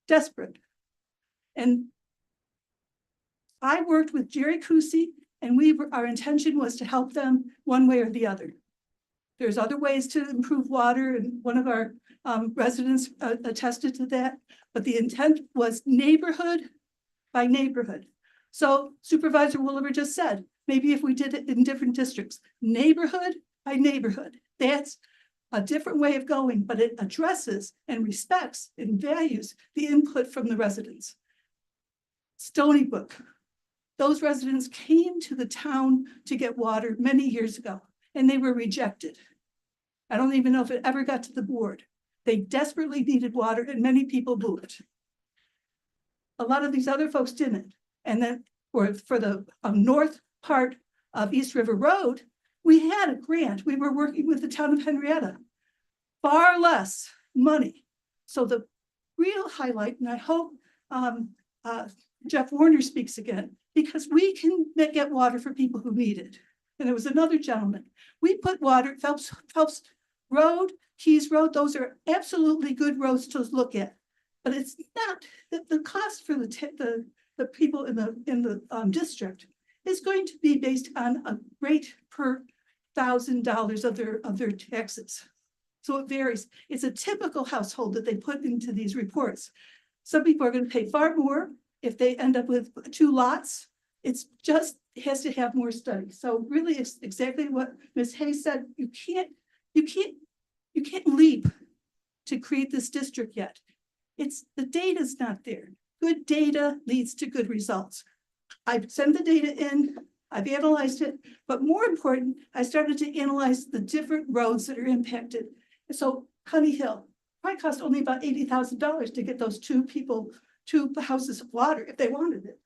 Desperate. And I worked with Jerry Kusi, and our intention was to help them one way or the other. There's other ways to improve water, and one of our residents attested to that, but the intent was neighborhood by neighborhood. So Supervisor Woolever just said, maybe if we did it in different districts, neighborhood by neighborhood, that's a different way of going, but it addresses and respects and values the input from the residents. Stony Brook, those residents came to the town to get water many years ago, and they were rejected. I don't even know if it ever got to the board. They desperately needed water, and many people moved. A lot of these other folks didn't. And then for the north part of East River Road, we had a grant. We were working with the town of Henrietta. Far less money. So the real highlight, and I hope Jeff Warner speaks again, because we can get water for people who need it. And there was another gentleman. We put water, Phelps Road, Keys Road, those are absolutely good roads to look at. But it's not, the cost for the people in the district is going to be based on a rate per $1,000 of their taxes. So it varies. It's a typical household that they put into these reports. Some people are going to pay far more if they end up with 2 lots. It's just, it has to have more study. So really, it's exactly what Ms. Hayes said. You can't leap to create this district yet. The data's not there. Good data leads to good results. I've sent the data in, I've analyzed it, but more important, I started to analyze the different roads that are impacted. So Honey Hill probably cost only about $80,000 to get those 2 houses of water if they wanted it,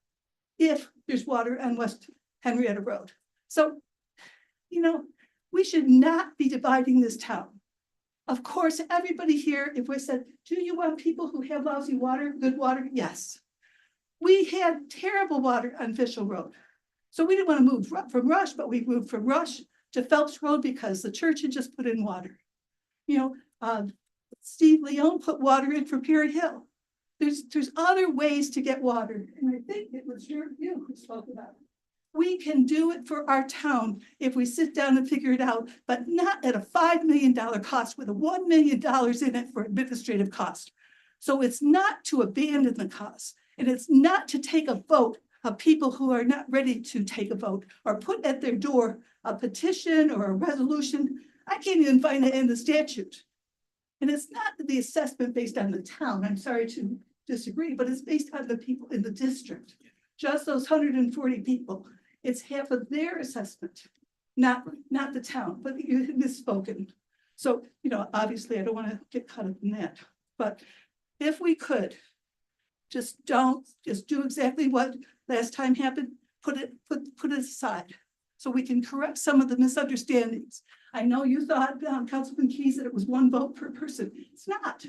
if there's water on West Henrietta Road. So, we should not be dividing this town Of course, everybody here, if we said, do you want people who have lousy water, good water? Yes. We had terrible water on Fishel Road. So we didn't want to move from Rush, but we moved from Rush to Phelps Road because the church had just put in water. You know, Steve Leone put water in for Perry Hill. There's other ways to get water, and I think it was you who spoke about it. We can do it for our town if we sit down and figure it out, but not at a $5 million cost with a $1 million in it for administrative cost. So it's not to abandon the cause, and it's not to take a vote of people who are not ready to take a vote or put at their door a petition or a resolution. I can't even find it in the statute. And it's not the assessment based on the town. I'm sorry to disagree, but it's based on the people in the district. Just those 140 people. It's half of their assessment, not the town, but you had misspoken. So, you know, obviously I don't want to get caught up in that, but if we could, just do exactly what last time happened, put it aside. So we can correct some of the misunderstandings. I know you thought, Councilman Keys, that it was 1 vote per person. It's not.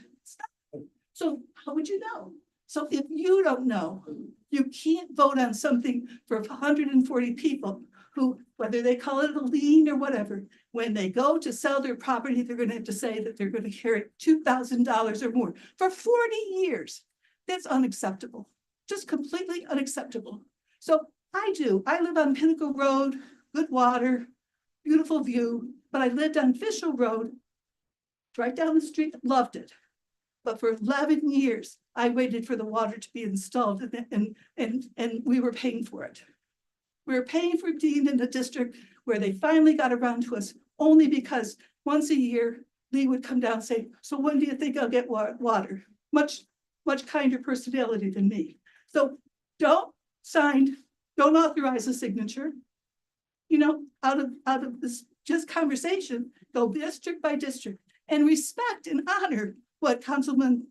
So how would you know? So if you don't know, you can't vote on something for 140 people who, whether they call it a lien or whatever, when they go to sell their property, they're going to have to say that they're going to carry $2,000 or more for 40 years. That's unacceptable, just completely unacceptable. So I live on Pinnacle Road, good water, beautiful view, but I lived on Fishel Road, right down the street, loved it. But for 11 years, I waited for the water to be installed and we were paying for it. We were paying for Dean in the district where they finally got around to us only because once a year, Lee would come down and say, so when do you think I'll get water? Much kinder personality than me. So don't authorize a signature. You know, out of this just conversation, go district by district and respect and honor what Councilwoman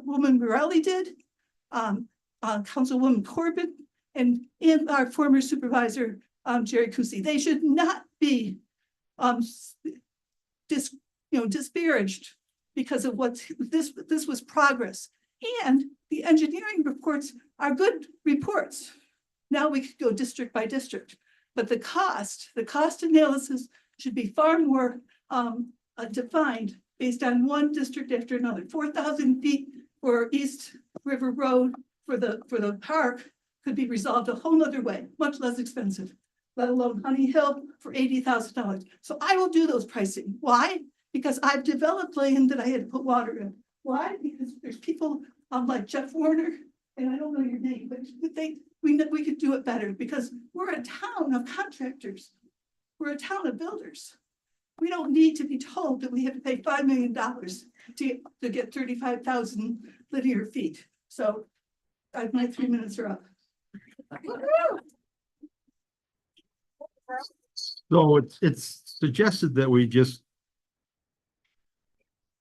Morelli did, Councilwoman Corbett, and our former supervisor, Jerry Kusi. They should not be disparaged because of what this was progress. And the engineering reports are good reports. Now we could go district by district, but the cost analysis should be far more defined based on one district after another. 4,000 feet for East River Road for the park could be resolved a whole nother way, much less expensive, let alone Honey Hill for $80,000. So I will do those pricing. Why? Because I've developed land that I had to put water in. Why? Because there's people like Jeff Warner, and I don't know your name, but we could do it better because we're a town of contractors. We're a town of builders. We don't need to be told that we have to pay $5 million to get 35,000 linear feet. So my 3 minutes are up. So it's suggested that we just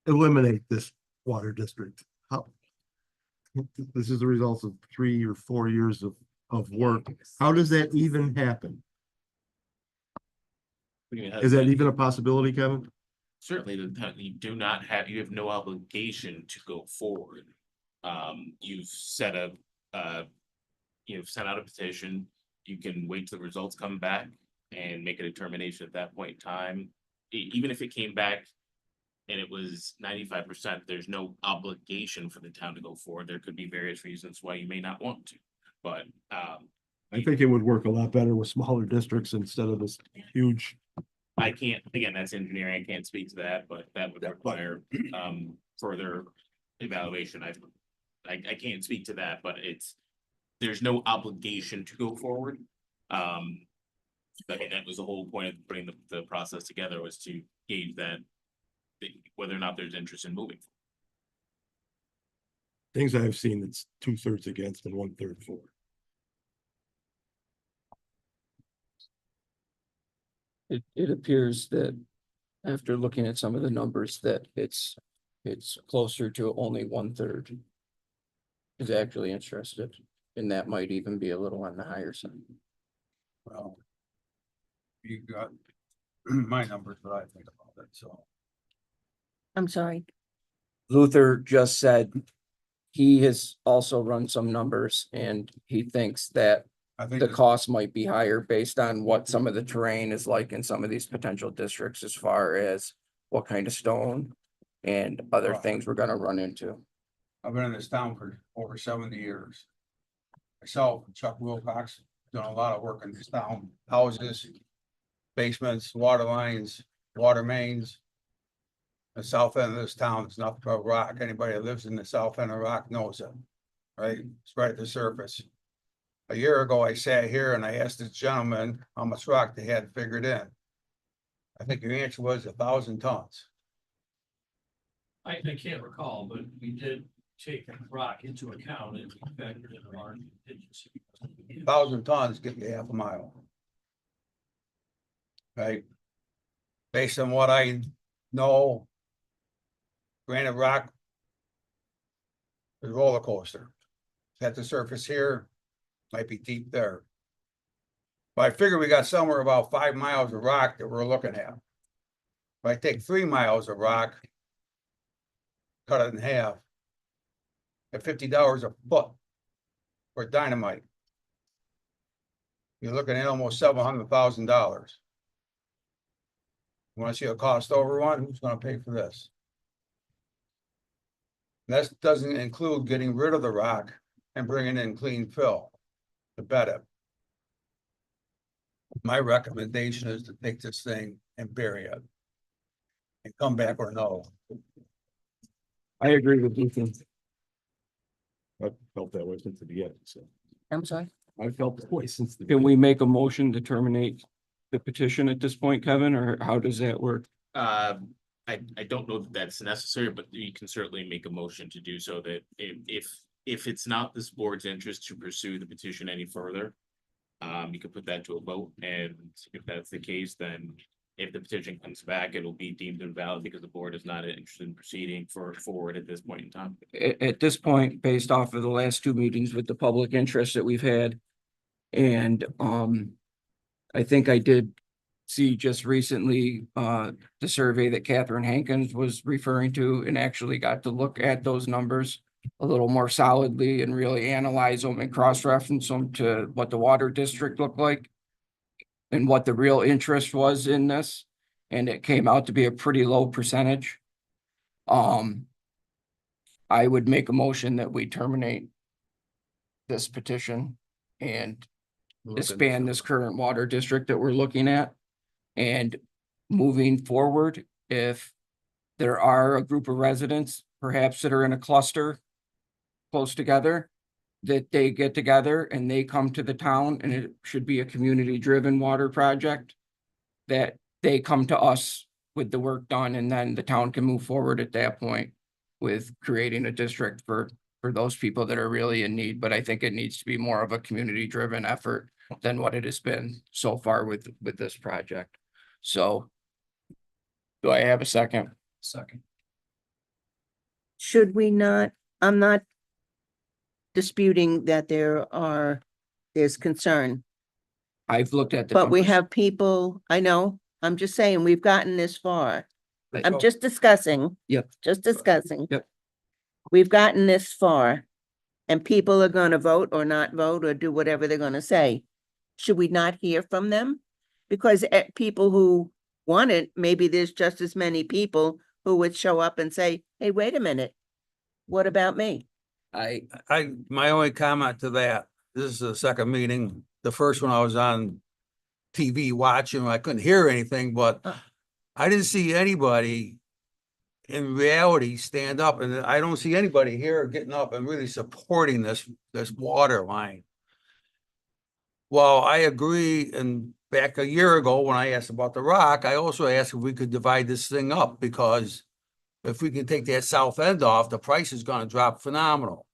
eliminate this water district. How? This is the result of 3 or 4 years of work. How does that even happen? Is that even a possibility, Kevin? Certainly, you have no obligation to go forward. You've sent out a petition. You can wait till the results come back and make a determination at that point in time. Even if it came back and it was 95%, there's no obligation for the town to go forward. There could be various reasons why you may not want to, but I think it would work a lot better with smaller districts instead of this huge. I can't, again, that's engineering. I can't speak to that, but that would require further evaluation. I can't speak to that, but there's no obligation to go forward. I mean, that was the whole point of putting the process together, was to gauge that whether or not there's interest in moving. Things I've seen, it's 2/3 against and 1/3 for. It appears that after looking at some of the numbers that it's closer to only 1/3 is actually interested, and that might even be a little on the higher side. Well, you got my numbers, but I think about it, so. I'm sorry. Luther just said he has also run some numbers and he thinks that I think the cost might be higher based on what some of the terrain is like in some of these potential districts as far as what kind of stone and other Right. things we're gonna run into. I've been in this town for over 70 years. Myself, Chuck Wilcox, done a lot of work in this town, houses, basements, water lines, water mains. The south end of this town is nothing but rock. Anybody that lives in the south end of rock knows it. Right? It's right at the surface. A year ago, I sat here and I asked this gentleman how much rock they had figured in. I think your answer was 1,000 tons. I can't recall, but we did take rock into account and factored in our contingency. 1,000 tons get you half a mile. Right? Based on what I know, granite rock is a roller coaster. It's at the surface here, might be deep there. But I figure we got somewhere about 5 miles of rock that we're looking at. If I take 3 miles of rock, cut it in half, at $50 a foot for dynamite, you're looking at almost $700,000. You want to see a cost overrun? Who's going to pay for this? That doesn't include getting rid of the rock and bringing in clean fill to bed it. My recommendation is to take this thing and bury it and come back or no. I agree with Ethan. I felt that way since the beginning, so. I'm sorry. I felt that way since the. Can we make a motion to terminate the petition at this point, Kevin, or how does that work? I don't know that that's necessary, but you can certainly make a motion to do so that if it's not this board's interest to pursue the petition any further, you can put that to a vote, and if that's the case, then if the petition comes back, it'll be deemed invalid because the board is not interested in proceeding forward at this point in time. At this point, based off of the last two meetings with the public interest that we've had, and I think I did see just recently the survey that Catherine Hankins was referring to, and actually got to look at those numbers a little more solidly and really analyze them and cross-reference them to what the water district looked like and what the real interest was in this. And it came out to be a pretty low percentage. I would make a motion that we terminate this petition and expand this current water district that we're looking at. And moving forward, if there are a group of residents, perhaps that are in a cluster close together, that they get together and they come to the town, and it should be a community-driven water project, that they come to us with the work done, and then the town can move forward at that point with creating a district for those people that are really in need. But I think it needs to be more of a community-driven effort than what it has been so far with this project. So do I have a second? Second. Should we not, I'm not disputing that there's concern, I've looked at the. but we numbers. have people, I know, I'm just saying, we've gotten this far. Like- I'm just discussing. Yep. Just discussing. Yep. We've gotten this far, and people are gonna vote or not vote or do whatever they're gonna say. Should we not hear from them? Because people who want it, maybe there's just as many people who would show up and say, hey, wait a minute. What about me? My only comment to that, this is the second meeting. The first one I was on TV watching, I couldn't hear anything, but I didn't see anybody in reality stand up, and I don't see anybody here getting up and really supporting this water line. Well, I agree, and back a year ago when I asked about the rock, I also asked if we could divide this thing up, because if we can take that south end off, the price is gonna drop phenomenal.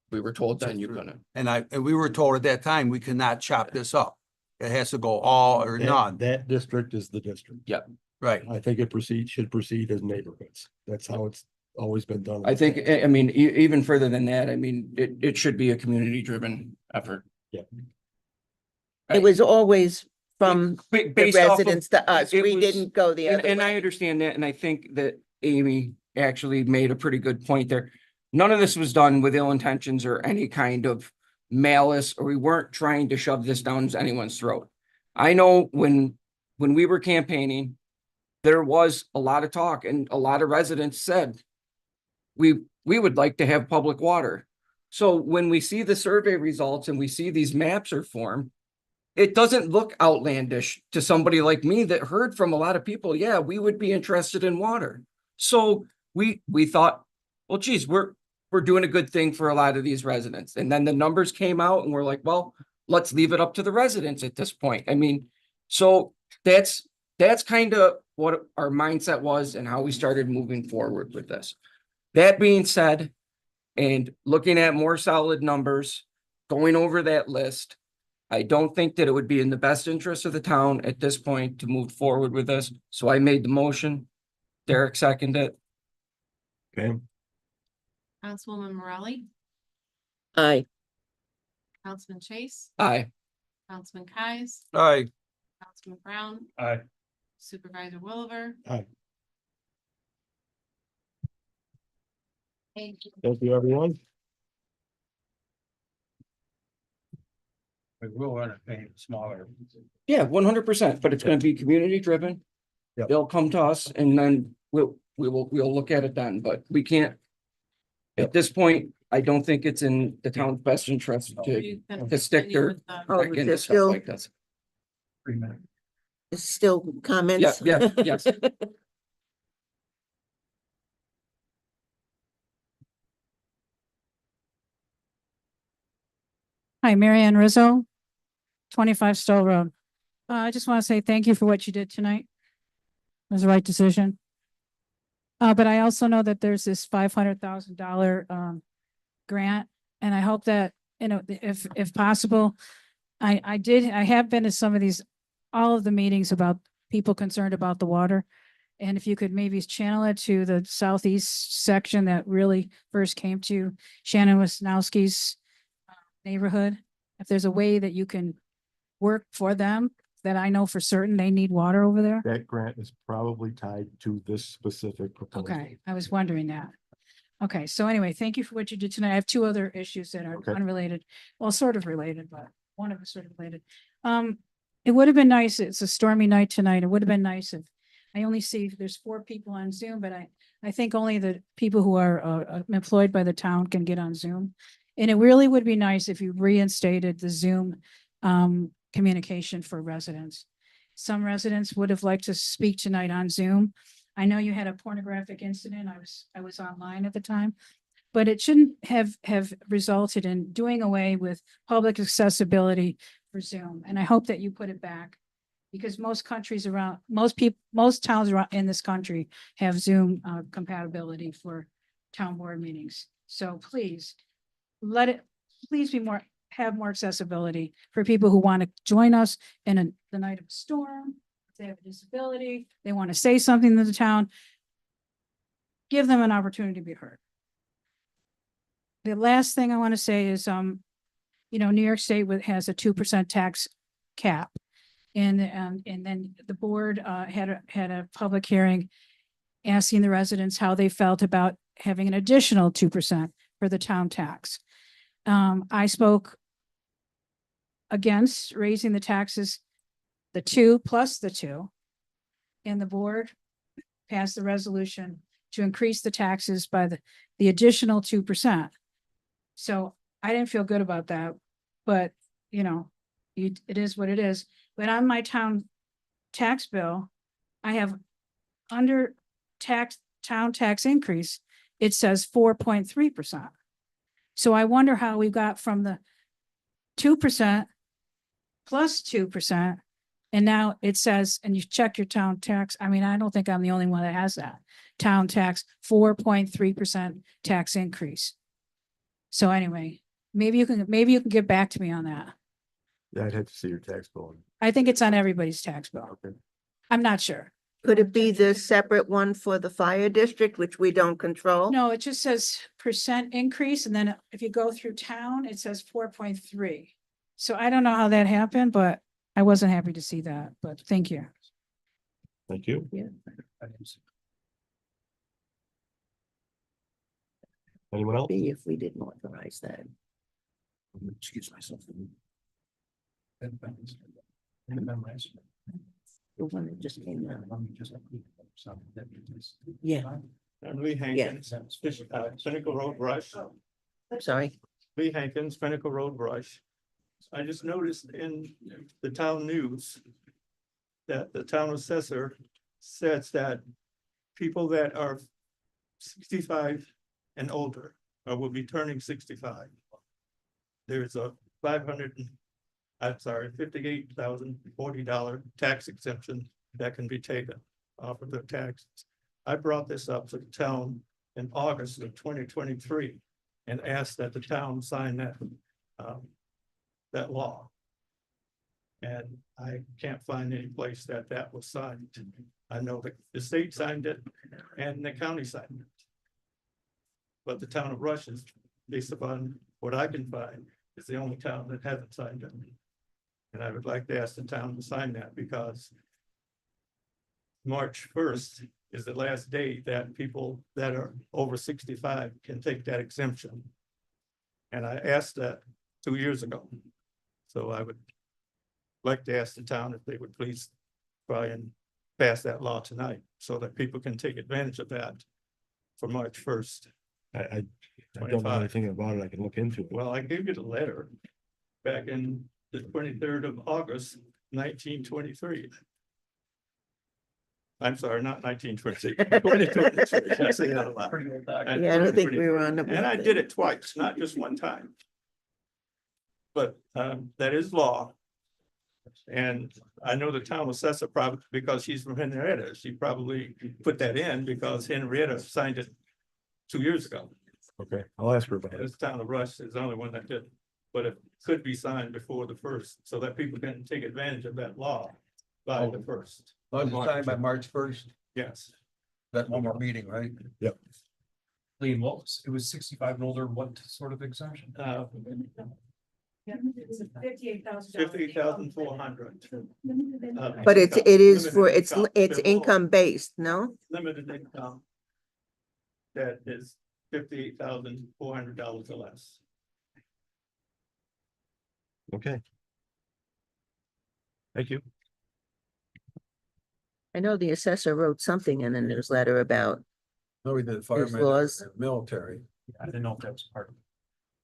We were told then you couldn't. And we were told at that time, we cannot chop this up. It has to go all or none. That district is the district. Yep. Right. I think it should proceed as neighborhoods. That's how it's always been done. I think, I mean, even further than that, I mean, it should be a community-driven effort. Yeah. It was always from the based off of- residents to us. it We was- didn't go the other And I way. understand that, and I think that Amy actually made a pretty good point there. None of this was done with ill intentions or any kind of malice, or we weren't trying to shove this down anyone's throat. I know when we were campaigning, there was a lot of talk and a lot of residents said, we would like to have public water. So when we see the survey results and we see these maps are formed, it doesn't look outlandish to somebody like me that heard from a lot of people, yeah, we would be interested in water. So we thought, well, geez, we're doing a good thing for a lot of these residents. And then the numbers came out and we're like, well, let's leave it up to the residents at this point. I mean, so that's kind of what our mindset was and how we started moving forward with this. That being said, and looking at more solid numbers, going over that list, I don't think that it would be in the best interest of the town at this point to move forward with this. So I made the motion. Derek seconded it. Okay. Councilwoman Morelli, Aye. Councilman Chase, Aye. Councilman Kies, Aye. Councilman Brown, Aye. Supervisor Williver. Thank you. Thank you, everyone. We will want to pay smaller. Yeah, 100%, but it's gonna be community driven. Yep. They'll come to us and then we'll look at it then, but we can't. At this point, I don't think it's in the town's best interest to You can to stick continue their with the- Oh, back is into there stuff still, like this. is still comments? Yeah, yes. Hi, Mary Ann Rizzo, 25 Stowe Road. I just want to say thank you for what you did tonight. It was the right decision. But I also know that there's this $500,000 grant, and I hope that, you know, if possible, I have been to some of these, all of the meetings about people concerned about the water. And if you could maybe channel it to the southeast section that really first came to Shannon Wisnowski's neighborhood, if there's a way that you can work for them, that I know for certain they need water over there. That grant is probably tied to this specific proposal. Okay, I was wondering that. Okay, so anyway, thank you for what you did tonight. I have two other issues that are Okay. unrelated, well, sort of related, but one of them sort of related. It would have been nice, it's a stormy night tonight. It would have been nice if, I only see there's 4 people on Zoom, but I think only the people who are employed by the town can get on Zoom. And it really would be nice if you reinstated the Zoom communication for residents. Some residents would have liked to speak tonight on Zoom. I know you had a pornographic incident. I was online at the time, but it shouldn't have resulted in doing away with public accessibility for Zoom. And I hope that you put it back, because most countries around, most towns around in this country have Zoom compatibility for town board meetings. So please please have more accessibility for people who want to join us in the night of a storm. If they have a disability, they want to say something to the town. Give them an opportunity to be heard. The last thing I want to say is, you know, New York State has a 2% tax cap. And then the board had a public hearing asking the residents how they felt about having an additional 2% for the town tax. I spoke against raising the taxes, the 2 plus the 2. And the board passed the resolution to increase the taxes by the additional 2%. So I didn't feel good about that, but you know, it is what it is. But on my town tax bill, I have under town tax increase, it says 4.3%. So I wonder how we got from the 2% plus 2%. And now it says, and you check your town tax. I mean, I don't think I'm the only one that has that. Town tax, 4.3% tax increase. So anyway, maybe you can get back to me on that. Yeah, I'd have to see your tax bill. I think it's on everybody's tax bill. Okay. I'm not sure. Could it be the separate one for the fire district, which we don't control? No, it just says percent increase, and then if you go through town, it says 4.3. So I don't know how that happened, but I wasn't happy to see that, but thank you. Thank you. Anyone else? Be if we didn't authorize that. Excuse myself. The one that just came out. Yeah, Lee Hankins, Pinnacle Road Brush. I'm sorry. Lee Hankins, Pinnacle Road Brush. I just noticed in the town news that the town assessor says that people that are 65 and older or will be turning 65. There's a $58,040 tax exemption that can be taken off of their taxes. I brought this up to the town in August of 2023 and asked that the town sign that law. And I can't find any place that that was signed. I know that the state signed it and the county signed it. But the town of Rush is, based upon what I can find, is the only town that hasn't signed it. And I would like to ask the town to sign that because March 1st is the last day that people that are over 65 can take that exemption. And I asked that 2 years ago. So I would like to ask the town if they would please try and pass that law tonight so that people can take advantage of that for March 1st. I don't know anything about it. I can look into it. Well, I gave you the letter back in the 23rd of August, 1923. I'm sorry, not 1923. 2023. I say that a lot. Yeah, I don't think we were on the. And I did it twice, not just one time. But that is law. And I know the town assessor probably, because she's from Henrietta, she probably put that in because Henrietta signed it 2 years ago. Okay, I'll ask her about it. This town of Rush is the only one that did, but it could be signed before the 1st, so that people can take advantage of that law by the 1st. Signed by March 1st, Yes. that one more meeting, right? Lean, what was, it was 65 and older, what sort of exemption? $58,400. But it is for, it's income based, no? Limited income. That is $58,400 or less. Okay. Thank you. I know the assessor wrote something in the newsletter about, No, we did laws. firemen, military. I didn't know if that was part of it.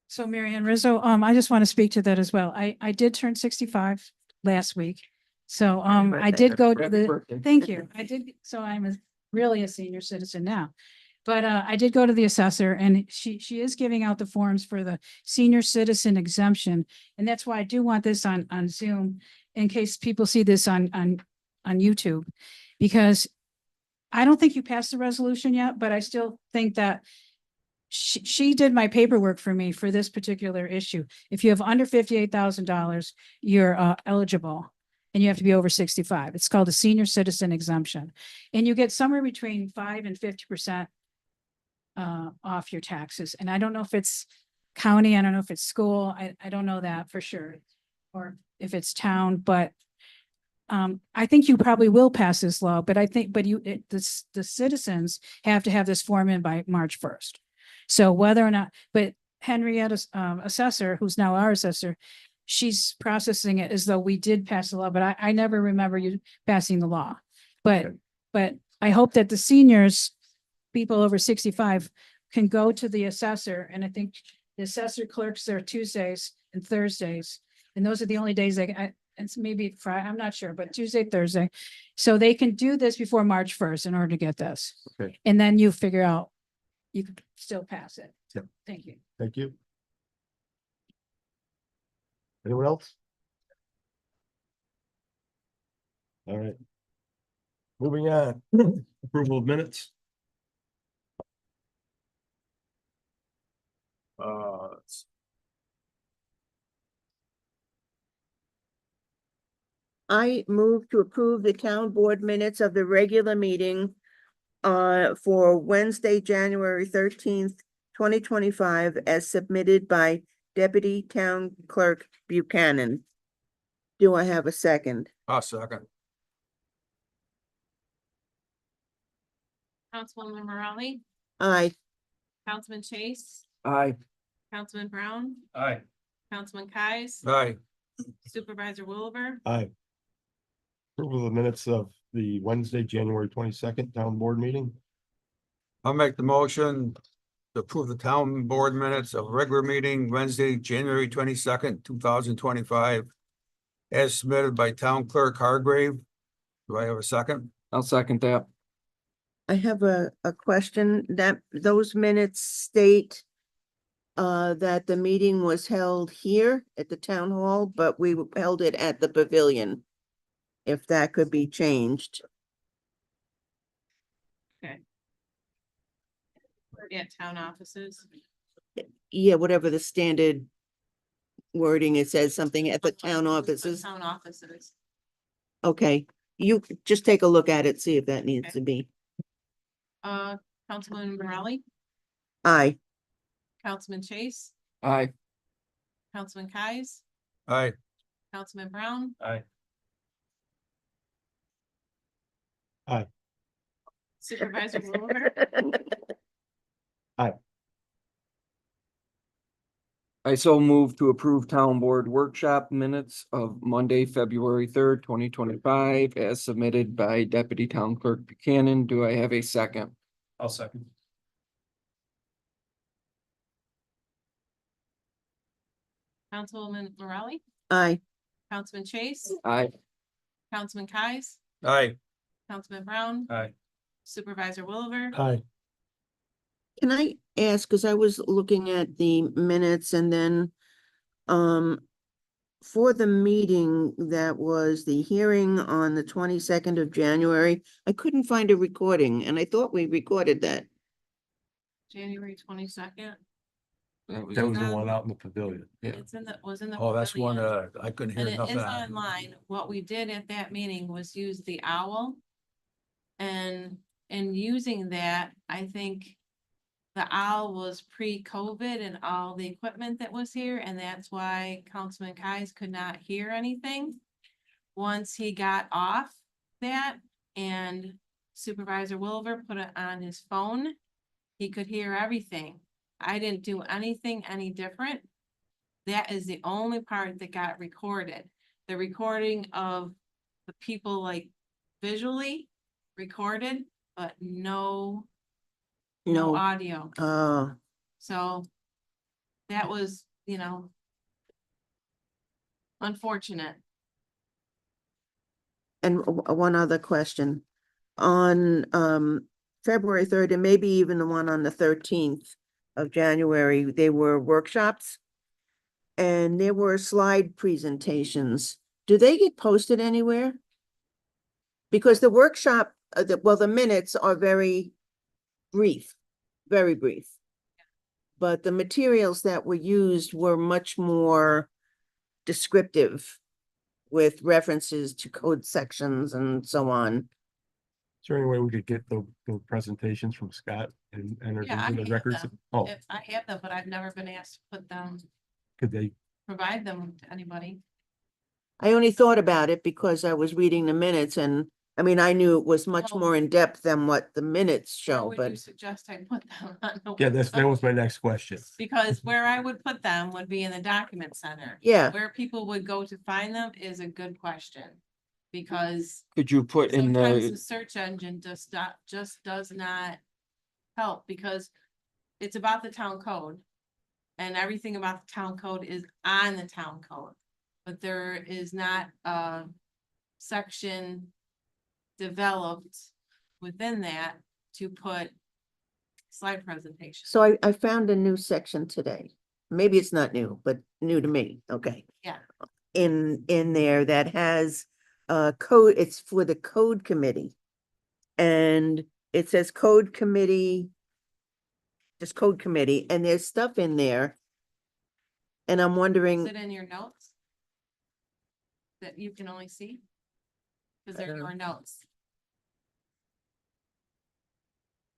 So Mary Ann Rizzo, I just want to speak to that as well. I did turn 65 last week. So I did go to the, thank you. I did, so I'm really a senior citizen now. But I did go to the assessor and she is giving out the forms for the senior citizen exemption. And that's why I do want this on Zoom in case people see this on YouTube. Because I don't think you passed the resolution yet, but I still think that she did my paperwork for me for this particular issue. If you have under $58,000, you're eligible and you have to be over 65. It's called a senior citizen exemption. And you get somewhere between 5 and 50% off your taxes. And I don't know if it's county, I don't know if it's school, I don't know that for sure. Or if it's town, but I think you probably will pass this law, but I think, but the citizens have to have this form in by March 1st. So whether or not, but Henrietta's assessor, who's now our assessor, she's processing it as though we did pass the law, but I never remember you passing the law. But I hope that the seniors, people over 65 can go to the assessor, and I think the assessor clerks there Tuesdays and Thursdays. And those are the only days it's maybe Friday, I'm not sure, but Tuesday, Thursday. So they can do this before March 1st in order to get this. Okay. And then you figure out, you could still pass it. Yep. Thank you. Thank you. Anyone else? All right. Moving on. Approval of minutes. I move to approve the town board minutes of the regular meeting for Wednesday, January 13th, 2025, as submitted by Deputy Town Clerk Buchanan. Do I have a second? I'll second. Councilwoman Morale, Aye. Councilman Chase, Aye. Councilman Brown, Aye. Councilman Kais, Aye. Supervisor Wilbur, Aye. Approval of the minutes of the Wednesday, January 22nd town board meeting. I'll make the motion to approve the town board minutes of regular meeting Wednesday, January 22nd, 2025. As submitted by Town Clerk Hargrave. Do I have a second? I'll second that. I have a question that those minutes state that the meeting was held here at the town hall, but we held it at the pavilion. If that could be changed. yeah, town offices. Yeah, whatever the standard wording, it says something at the town offices. Town offices. Okay, you just take a look at it, see if that needs to be. Councilman Morale, Aye. Councilman Chase, Aye. Councilman Kais, Aye. Councilman Brown. Aye. Aye. Supervisor Wilbur, I so move to approve town board workshop minutes of Monday, February 3rd, 2025, as submitted by Deputy Town Clerk Buchanan. Do I have a second? I'll second. Councilwoman Morale, Aye. Councilman Chase, Aye. Councilman Kais, Aye. Councilman Brown, Aye. Supervisor Wilbur. Aye. Can I ask, because I was looking at the minutes and then, for the meeting that was the hearing on the 22nd of January, I couldn't find a recording and I thought we recorded that. January 22nd. That was the one out in the pavilion. It's in the, was in the. Oh, that's one, pavilion. I couldn't And hear it nothing. is on it. online. What we did at that meeting was use the owl. And in using that, I think the owl was pre-COVID and all the equipment that was here, and that's why Councilman Kais could not hear anything. Once he got off that and Supervisor Wilbur put it on his phone, he could hear everything. I didn't do anything any different. That is the only part that got recorded. The recording of the people like visually recorded, but no No. audio. So that was, unfortunate. And one other question. On February 3rd, and maybe even the one on the 13th of January, they were workshops. And there were slide presentations. Do they get posted anywhere? Because the workshop, the minutes are very brief, very brief. But the materials that were used were much more descriptive with references to code sections and so on. Is there any way we could get the presentations from Scott and enter Yeah, I into the have records? them. Oh, If I have them, but I've never been asked to put them, could they? provide them to anybody. I only thought about it because I was reading the minutes and, I mean, I knew it was much Oh. more in depth than what the minutes Where show, would but you suggest I put them on the Yeah, that website? was my next question. Because where I would put them would be in the document center. yeah, Where people would go to find them is a good question. Because Could you put in sometimes the the, search engine just does not help, because it's about the town code. And everything about the town code is on the town code, but there is not a section developed within that to put slide presentation. so I found a new section today. Maybe it's not new, but new to me, okay. Yeah. In there that has code, it's for the code committee. And it says code committee, just code committee, and there's stuff in there. And I'm Is wondering, it in your notes? That you can only see? Cause they're your notes.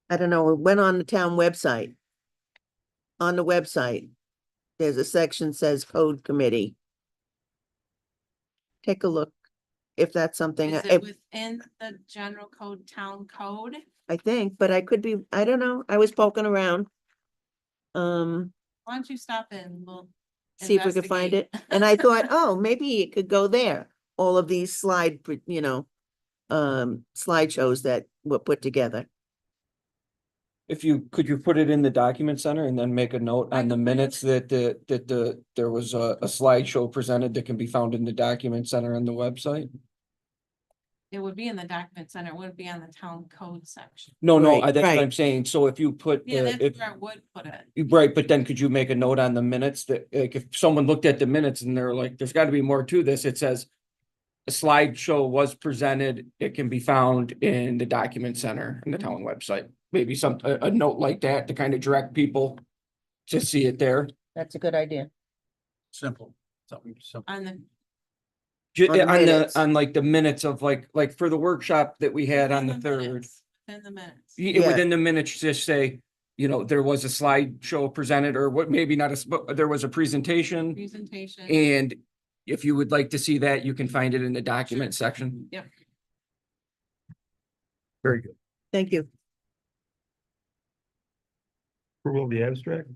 I don't know, it went on the town website. On the website, there's a section says code committee. take a look. If that's something, Is it within the general code, town code? I think, but I could be, I don't know. I was poking around. Why don't you stop in? We'll See if we could find it. investigate. And I thought, oh, maybe it could go there. All of these slideshows that were put together. If you, could you put it in the document center and then make a note I on the can put it- minutes that there was a slideshow presented that can be found in the document center on the website? It would be in the document center, it wouldn't be on the town code section. No, Right, that's what right. I'm saying. So if you put, Yeah, that's if, where I would put it. right, but then could you make a note on the minutes that, like, if someone looked at the minutes and they're like, there's gotta be more to this, it says a slideshow was presented, it can be found in the document center in the town website. Maybe a note like that to kind of direct people to see it there. That's a good idea. Simple, something simple. On the, On the minutes. On like the minutes of like for the workshop that we had on the within third. minutes, within the minutes. Yeah. Within the minutes, just say, there was a slideshow presented or what, maybe not but there was a presentation. Presentation. And if you would like to see that, you can find it in the document section. Yep. Very good. Thank you. Approval of the abstract?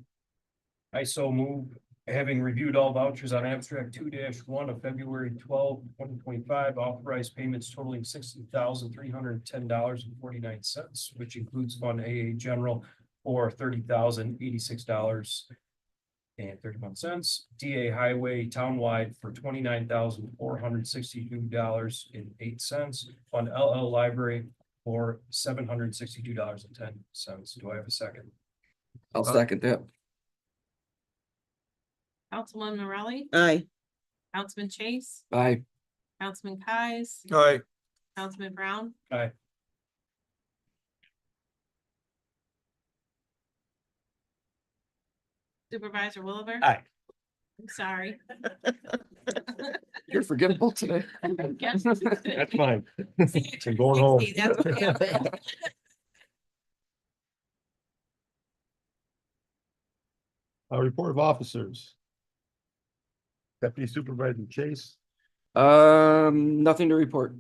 I so move, having reviewed all vouchers on abstract 2-1 of February 12, 2025, authorized payments totaling $60,310.49, which includes Fund AA General for $30,086.31, DA Highway Townwide for $29,462.08, Fund LL Library for $762.10. Do I have a second? I'll second that. Councilman Morelli, Aye. Councilman Chase, Bye. Councilman Kies, All right, Councilman Brown, Aye. Supervisor Williver. Aye. I'm sorry. You're forgettable today. Yes. That's fine. See, I'm going home. see, that's what happened. Report of officers. Deputy Supervisor Chase. Nothing to report.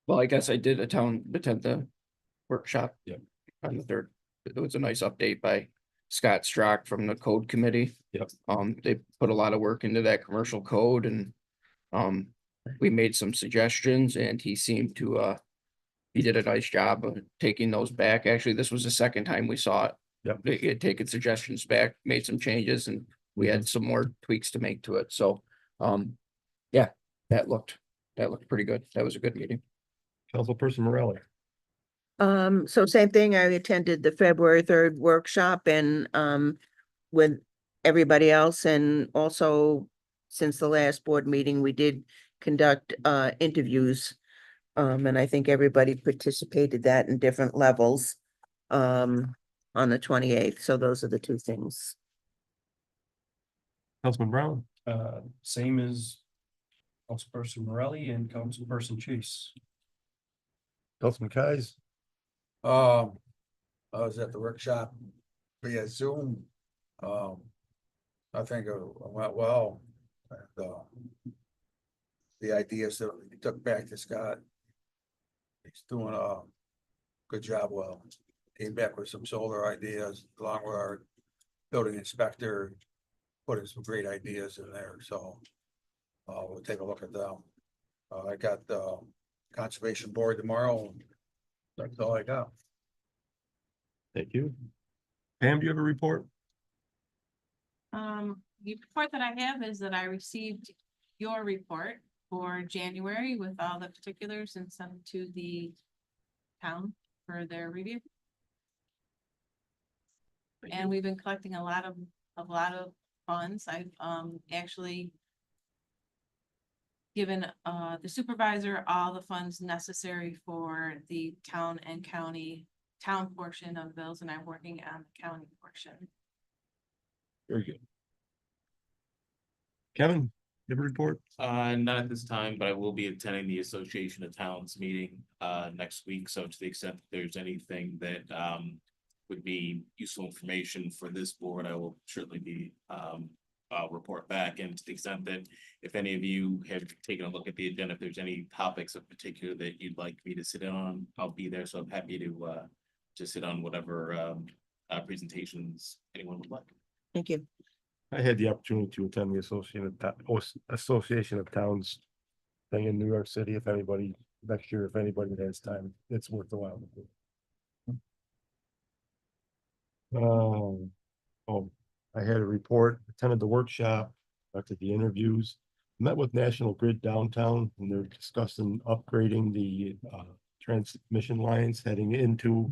Well, I guess I did attend the workshop. Yep. On the third. It was a nice update by Scott Strock from the code committee. Yep. They put a lot of work into that commercial code and we made some suggestions and he seemed to he did a nice job of taking those back. Actually, this was the second time we saw it. Yep. They had taken suggestions back, made some changes and we had some more tweaks to make to it. So yeah, that looked pretty good. That was a good meeting. Councilperson Morelli. So same thing, I attended the February 3rd workshop and, with everybody else, and also since the last board meeting, we did conduct, interviews. And I think everybody participated that in different levels, on the 28th. So those are the two things. Councilman Brown. Same as Councilperson Morelli and Councilperson Chase. Councilman Kies. I was at the workshop via Zoom. I think it went well. And, the ideas that we took back to Scott. He's doing a good job. Well, came back with some solar ideas along with our building inspector, putting some great ideas in there. So we'll take a look at them. I got the conservation board tomorrow. That's all I got. Thank you. Pam, do you have a report? The report that I have is that I received your report for January with all the particulars and sent to the town for their review. And we've been collecting a lot of funds. I've actually given the supervisor all the funds necessary for the town and county portion of bills, and I'm working on the county portion. Very good. Kevin, you have a report? Not at this time, but I will be attending the Association of Towns meeting next week. So to the extent that there's anything that would be useful information for this board, I will certainly be, I'll report back. And to the extent that if any of you have taken a look at the agenda, if there's any topics in particular that you'd like me to sit in on, I'll be there. So I'm happy to sit on whatever, presentations anyone would like. Thank you. I had the opportunity to attend the Association of Towns thing in New York City. If anybody, next year, if anybody has time, it's worth a while. Oh, I had a report, attended the workshop, after the interviews, met with National Grid downtown, and they're discussing upgrading the transmission lines heading into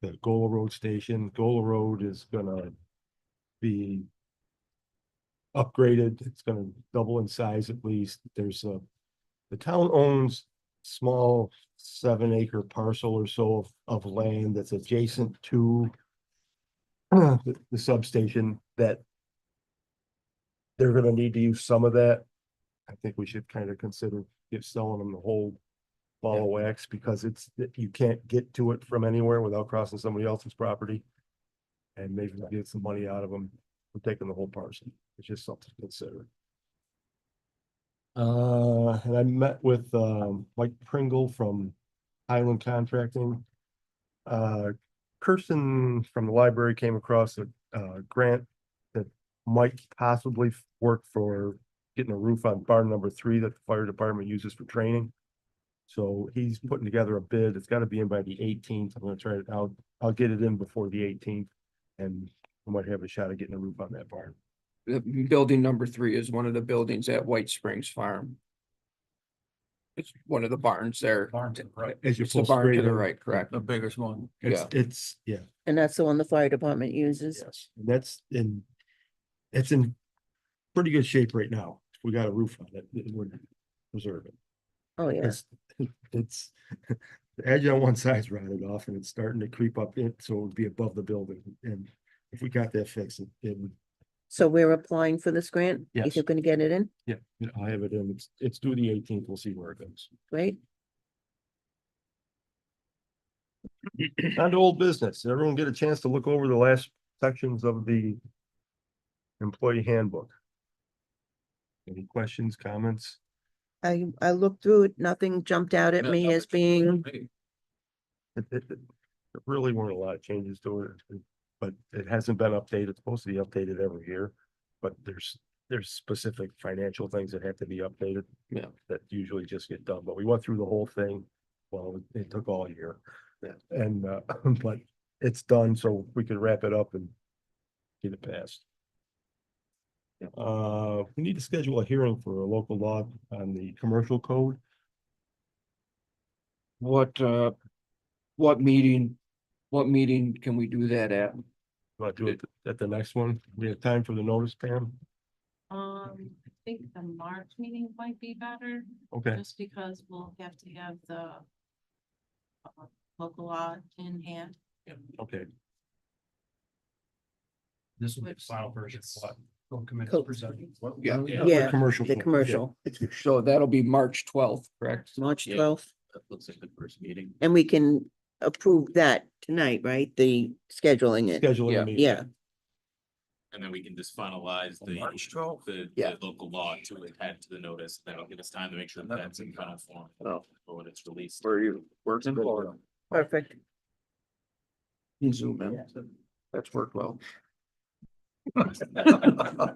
the Gola Road station. Gola Road is gonna be upgraded. It's gonna double in size at least. The town owns small 7-acre parcel or so of land that's adjacent to the substation that they're gonna need to use some of that. I think we should kind of consider selling them the whole ball of wax, because you can't get to it from anywhere without crossing somebody else's property. And maybe we'll get some money out of them for taking the whole parcel. It's just something to consider. And I met with Mike Pringle from Highland Contracting. Kirsten from the library came across a grant that might possibly work for getting a roof on barn number 3 that the fire department uses for training. So he's putting together a bid. It's got to be in by the 18th. I'm going to try it out. I'll get it in before the 18th, and I might have a shot at getting a roof on that barn. The building number 3 is one of the buildings at White Springs Farm. It's one of the barns there. As you It's the pull barn straight to the in. right, correct? The biggest one. Yeah. And that's the one the fire department uses. Yes, it's in pretty good shape right now. If we got a roof on it, it would preserve it. Oh, yeah. It's the edge on one side's rotted off and it's starting to creep up in, so it would be above the building. And if we got that fixed, it would, So we're applying for this grant? Yes. You're gonna get it in? yeah, I'll have it in. It's due the 18th. We'll see where it goes. Great. On to old business. Did everyone get a chance to look over the last sections of the employee handbook? Any questions, comments? I looked through it, nothing jumped out at me as being, There really weren't a lot of changes to it, but it hasn't been updated. It's supposed to be updated every year. But there's specific financial things that have to be updated. Yeah. That usually just get done, but we went through the whole thing. Well, it took all year. Yeah. And but it's done, so we could wrap it up and get it passed. We need to schedule a hearing for a local law on the commercial code. What meeting can we do that at? Want to do it at the next one? We have time for the notice, Pam? I think the March meeting might be better, Okay, just because we'll have to have the local law in hand. okay. This will be the final version. What? Committee Cool. presenting. Yeah. yeah, Commercial. the code, commercial, So that'll be March 12th, correct? March Yeah. 12th. That looks like the first meeting. And we can approve that tonight, right? The scheduling yeah. it. Scheduling Yeah. a meeting. Yeah, And then we can just finalize March 12th? the Yeah. local law to add to the notice. That'll give us time to make sure that that's in final form Oh. for when it's released. Where you working for? perfect. In Zoom in. That's worked well. Are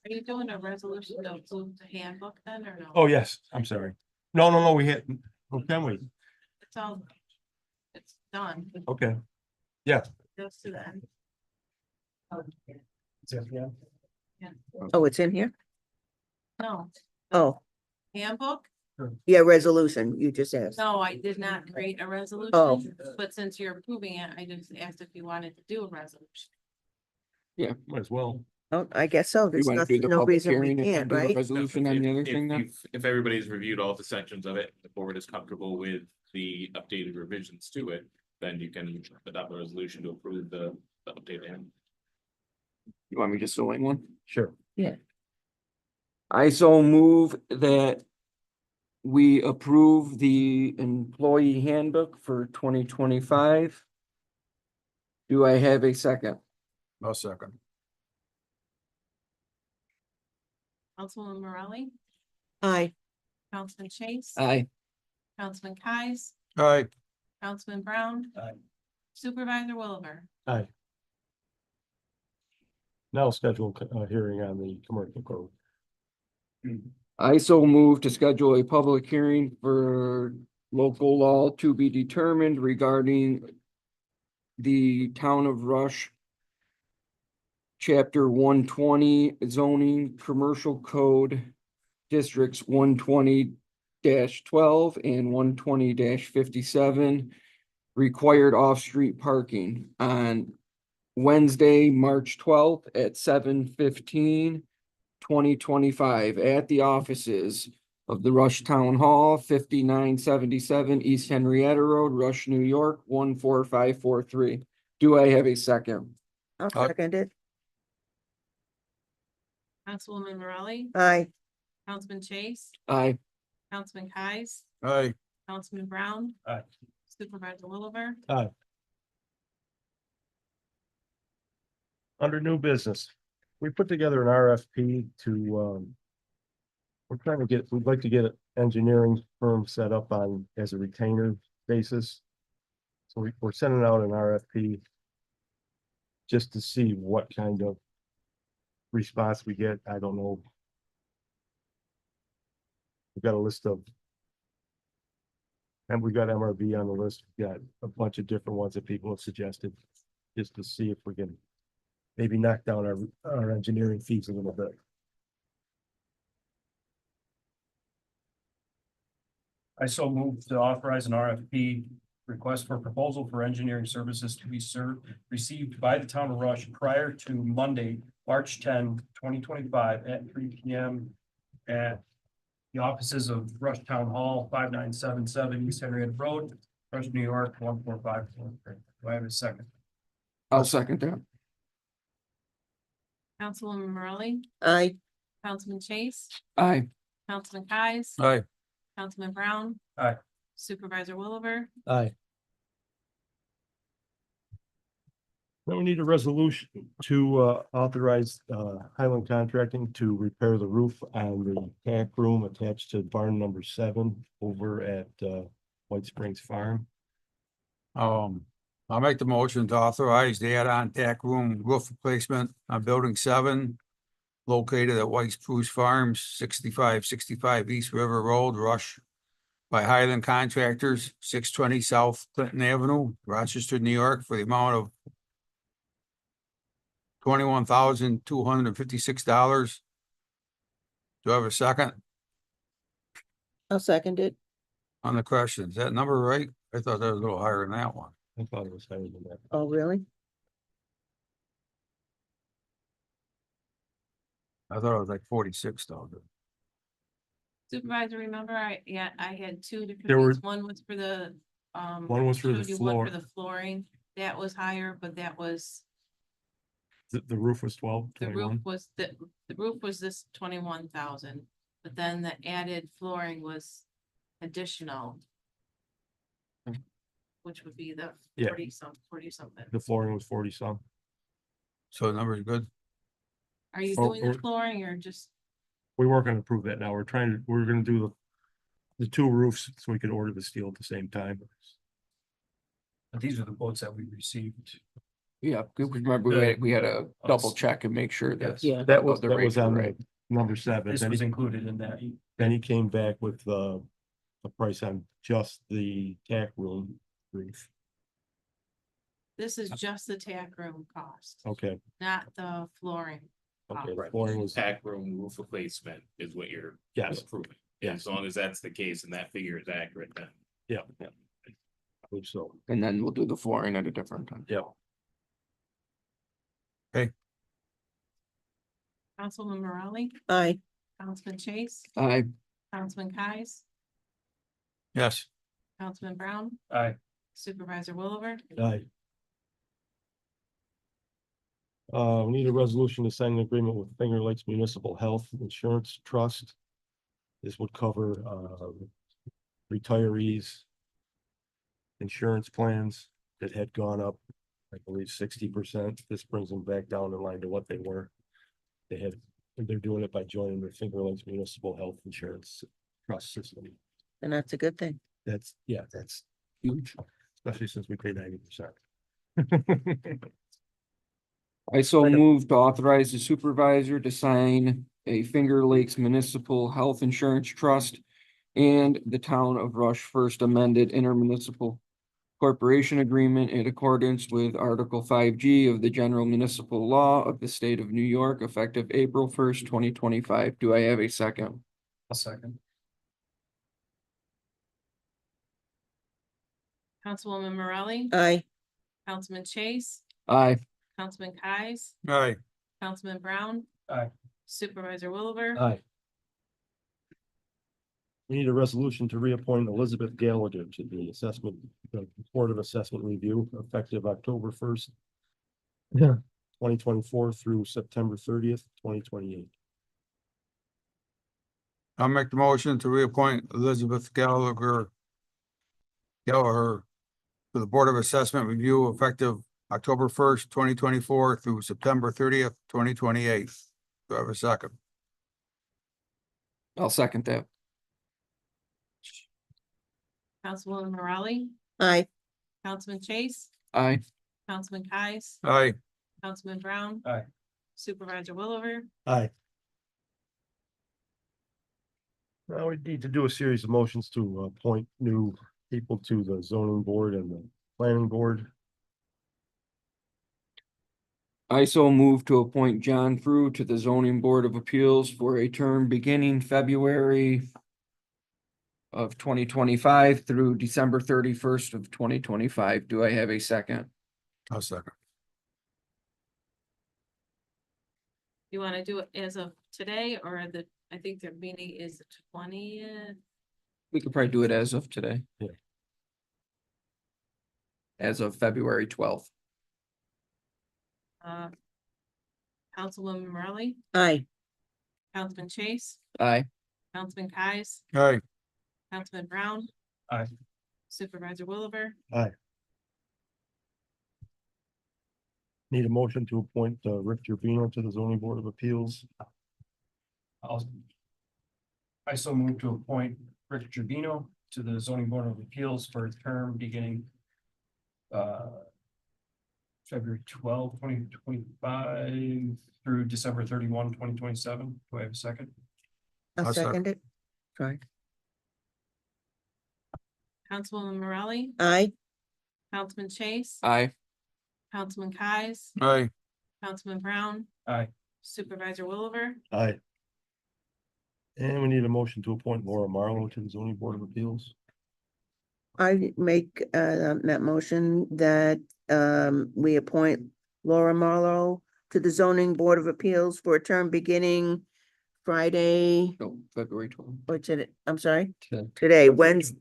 you doing a resolution to approve the handbook then, or no? Oh, yes, I'm sorry. No, we had, oh, can we? It's all, it's done. Okay, Goes to the end. Oh, it's in here? No, Oh, handbook? yeah, resolution, you just asked. No, I did not create a Oh. resolution, but since you're approving it, I just asked if you wanted to do a resolution. might as well. Oh, I guess so. You There's want to do nothing, the no public reason we hearing and can't, do the right? resolution on the other thing then? If everybody's reviewed all the sections of it, the board is comfortable with the updated revisions to it, then you can adopt a resolution to approve the update. And You want me to swing one? Sure. I so move that we approve the employee handbook for 2025 Do I have a second? No second. Councilwoman Morelli, Aye. Councilman Chase. Aye. Councilman Kies, All right, Councilman Brown. Aye. Supervisor Williver. Aye. Now schedule a hearing on the commercial code. I so move to schedule a public hearing for local law to be determined regarding the town of Rush Chapter 120 zoning commercial code districts 120-12 and 120-57 required off-street parking on Wednesday, March 12th at 7:15, 2025 at the offices of the Rush Town Hall, 5977 East Henrietta Road, Rush, New York, 14543. Do I have a second? I'll Aye. second it. Councilwoman Morelli, Aye. Councilman Chase, Aye. Councilman Kies, all right, Councilman Brown. Aye. Supervisor Williver. Under new business, we put together an RFP to, we'd like to get an engineering firm set up on, as a retainer basis. So we're sending out an RFP just to see what kind of response we get. I don't know. We've got a list of, and we got MRB on the list. We got a bunch of different ones that people have suggested, just to see if we can maybe knock down our engineering fees a little bit. I so move to authorize an RFP request for proposal for engineering services to be received by the town of Rush prior to Monday, March 10, 2025 at 3 p.m. at the offices of Rush Town Hall, 5977 East Henrietta Road, Rush, New York, 14543. Do I have a second? I'll second that. Councilwoman Morelli, Aye. Councilman Chase, Aye. Councilman Kies, all right, Councilman Brown. Aye. Supervisor Williver. Aye. Then we need a resolution to authorize Highland Contracting to repair the roof on the tack room attached to barn number 7 over at White Springs Farm. I'll make the motion to authorize the add-on tack room roof replacement on building 7. Located at White Spruce Farms, 6565 East River Road, Rush. By Highland Contractors, 620 South Clinton Avenue, Rochester, New York, for the amount of $21,256. Do I have a second I'll second it. on the question? Is that number right? I thought that was a little higher than that one. I thought it was higher than that. Oh, really? I thought it was like 46,000. Supervisor, remember, I had two different There were- things. One was for the, One was for the showed you one floor. For the flooring, that was higher, but that was, The roof was 12, the roof 21. was, the roof was this 21,000. But then the added flooring was additional. Which would be the Yeah. 40 something. The flooring was 40 some. So the number's good. Are you Oh, doing the flooring or just, We weren't gonna approve that now. We're gonna do the 2 roofs so we could order the steel at the same time. But these are the quotes that we received. Yeah, because remember, we had to double check and make sure that. Yeah. That was the on rates were the right. number 7. This was included in that. Then he came back with the price on just the tack room roof. this is just the tack room cost, Okay, not the flooring. okay, the Right. flooring was, Tack room roof replacement is what you're yes, approving. Yes. As long as that's the case and that figure is accurate, then. yeah. I believe so. And then we'll do the flooring at a different time. Yeah. Councilman Morelli, Aye. Councilman Chase, Aye. Councilman Kies, Yes, Councilman Brown, Aye. Supervisor Williver. Aye. We need a resolution to sign an agreement with Finger Lakes Municipal Health Insurance Trust. This would cover, retirees' insurance plans that had gone up I believe 60%. This brings them back down in line to what they were. They're doing it by joining the Finger Lakes Municipal Health Insurance Trust System. And that's a good thing. That's huge, especially since we pay 90%. I so move to authorize the supervisor to sign a Finger Lakes Municipal Health Insurance Trust and the Town of Rush First Amended Intermunicipal Corporation Agreement in accordance with Article 5G of the General Municipal Law of the State of New York, effective April 1st, 2025. Do I have a second? A second. Councilwoman Morelli, Aye. Councilman Chase, Aye. Councilman Kies, Aye. Councilman Brown. Aye. Supervisor Williver. Aye. We need a resolution to reappoint Elizabeth Gallagher to the assessment, the Board of Assessment Review effective October 1st. 2024 through September 30th, 2028. I'll make the motion to reappoint Elizabeth Gallagher to the Board of Assessment Review effective October 1st, 2024 through September 30th, 2028. Do I have a second? I'll second that. Councilwoman Morelli, Aye. Councilman Chase, Aye. Councilman Kies, Aye. Councilman Brown. Aye. Supervisor Williver. Aye. Now we need to do a series of motions to appoint new people to the zoning board and the planning board. I so move to appoint John Frew to the Zoning Board of Appeals for a term beginning February of 2025 through December 31st of 2025. Do I have a second? I'll second. You want to do it as of today or I think their meeting is the 20th. We could probably do it as of today. Yeah. As of February 12th. Councilwoman Morelli, Aye. Councilman Chase, Aye. Councilman Kies, Aye. Councilman Brown. Aye. Supervisor Williver. Aye. Need a motion to appoint Rick Urbino to the zoning board of appeals. I so move to appoint Rick Trevino to the zoning board of appeals for a term beginning February 12, 2025 through December 31, 2027. Do I have a second? I'll I'll second. second it. Sorry. Councilwoman Morelli, Aye. Councilman Chase, Aye. Councilman Kies, Aye. Councilman Brown. Aye. Supervisor Williver. Aye. And we need a motion to appoint Laura Marlowe to the zoning board of appeals. I make that motion that we appoint Laura Marlowe to the zoning board of appeals for a term beginning Friday, No, February 12th. or today, I'm sorry, Today. today, Wednesday,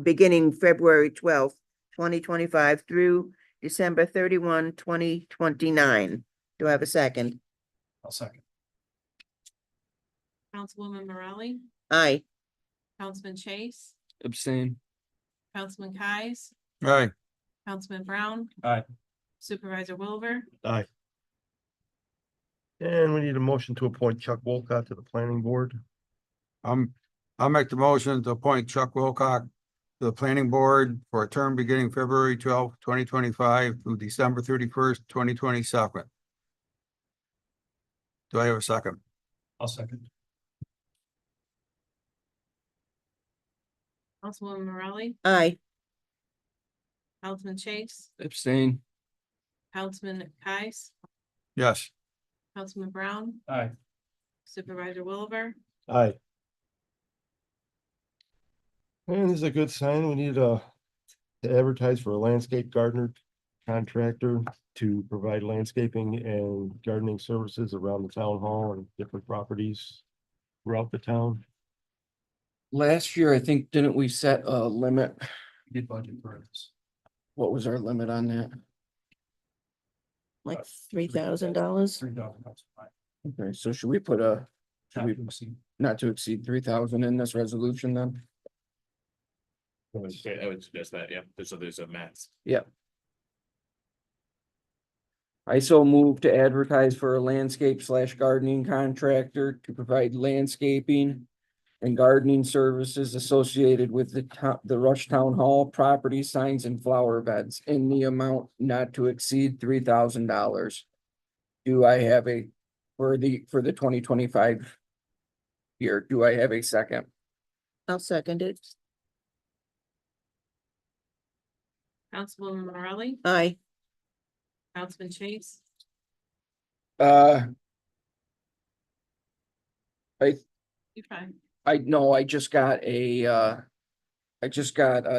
beginning February 12th, 2025 through December 31, 2029. Do I have a second? I'll second. Councilwoman Morelli, Aye. Councilman Chase, Abstain. Councilman Kies, Aye. Councilman Brown. Aye. Supervisor Williver. Aye. And we need a motion to appoint Chuck Wolcott to the planning board. I'll make the motion to appoint Chuck Wilcock to the planning board for a term beginning February 12th, 2025 through December 31st, 2027. Do I have a second? I'll second. Councilwoman Morelli, Aye. Councilman Chase, Abstain. Councilman Kies, Yes. Councilman Brown. Aye. Supervisor Williver. Aye. And this is a good sign. We need to advertise for a landscape gardener contractor to provide landscaping and gardening services around the town hall and different properties throughout the town. Last year, I think, didn't we set a limit? Did budget for this. What was our limit on that? Like $3,000? $3,000. Okay, so should we put a, should Not we to exceed. not to exceed 3,000 in this resolution then? I would suggest that, yeah, so there's a max. Yeah. I so move to advertise for a landscape / gardening contractor to provide landscaping and gardening services associated with the Rush Town Hall property signs and flower beds in the amount not to exceed $3,000. Do I have for the 2025 year, do I have a second? I'll second it. Councilwoman Morelli, Aye. Councilman Chase, I you fine. know, I just got a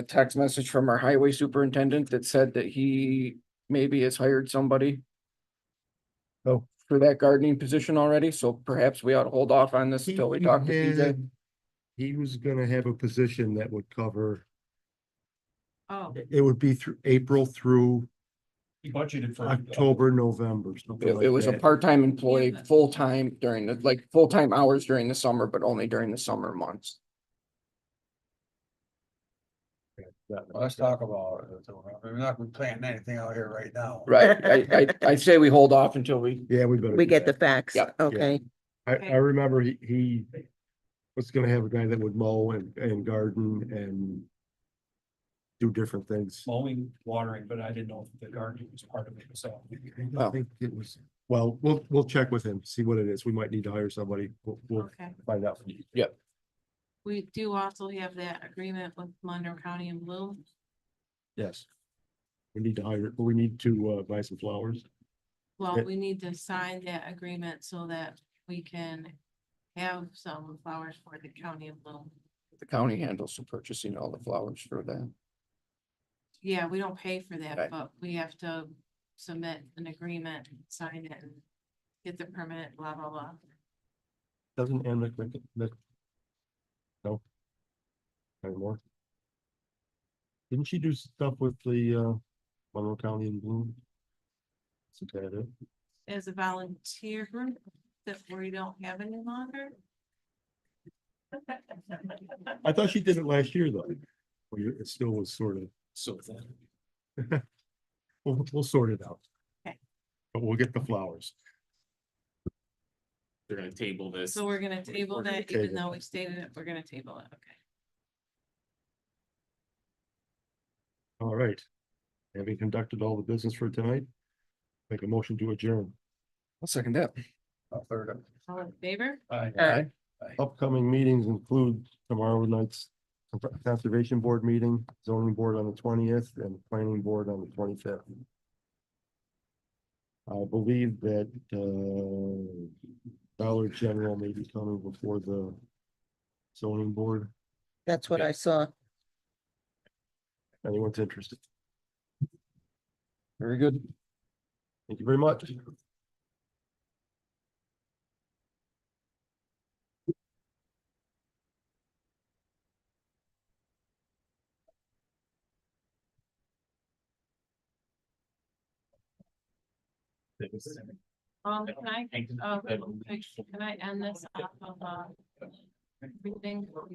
text message from our highway superintendent that said that he maybe has hired somebody. Oh. For that gardening position already, so perhaps we ought to hold off on this He- until we he talk to had- DJ. He was gonna have a position that would cover, Oh, it would be through April through He budgeted for. October, November, something It like was a that. part-time employee, Yeah. full-time during full-time hours during the summer, but only during the summer months. Let's talk about it. We're not planning anything out here right now. Right, I say we hold off until we, Yeah, we better. We do get the that. facts. Yeah. Okay. I remember he was gonna have a guy that would mow and garden and do different things. Mowing, watering, but I didn't know if the gardening was part of it, so. I think it was, well, we'll check with him, see what it is. We might need to hire somebody. We'll okay. find out. from you. We do also have that agreement with Monroe County and Blue. Yes. We need to hire, we need to buy some flowers. Well, Yeah. we need to sign that agreement so that we can have some flowers for the county of Blue. the county handles the purchasing all the flowers for that. Yeah, we don't pay for that, Right. but we have to submit an agreement, sign it and get the permit, blah, blah, blah. Doesn't Anna make it, that? No. Anymore. Didn't she do stuff with the Monroe County and Bloom? Isn't that it? As a volunteer group that we don't have any longer. I thought she did it last year, though. Well, it still was sort of, So then. we'll sort it out. Okay. But we'll get the flowers. They're gonna table this. So we're gonna table We're gonna that, even table though it. we stated it, we're gonna table it, okay. All right. Having conducted all the business for tonight, make a motion to adjourn. I'll second that. I'll third it. All in favor? Aye. Upcoming meetings include tomorrow night's Conservation Board meeting, Zoning Board on the 20th, and Planning Board on the 25th. I believe that Dollar General may be coming before the Zoning Board. That's what I saw. Anyone's interested? Very good. Thank you very much. Can I, can I end this off of, everything before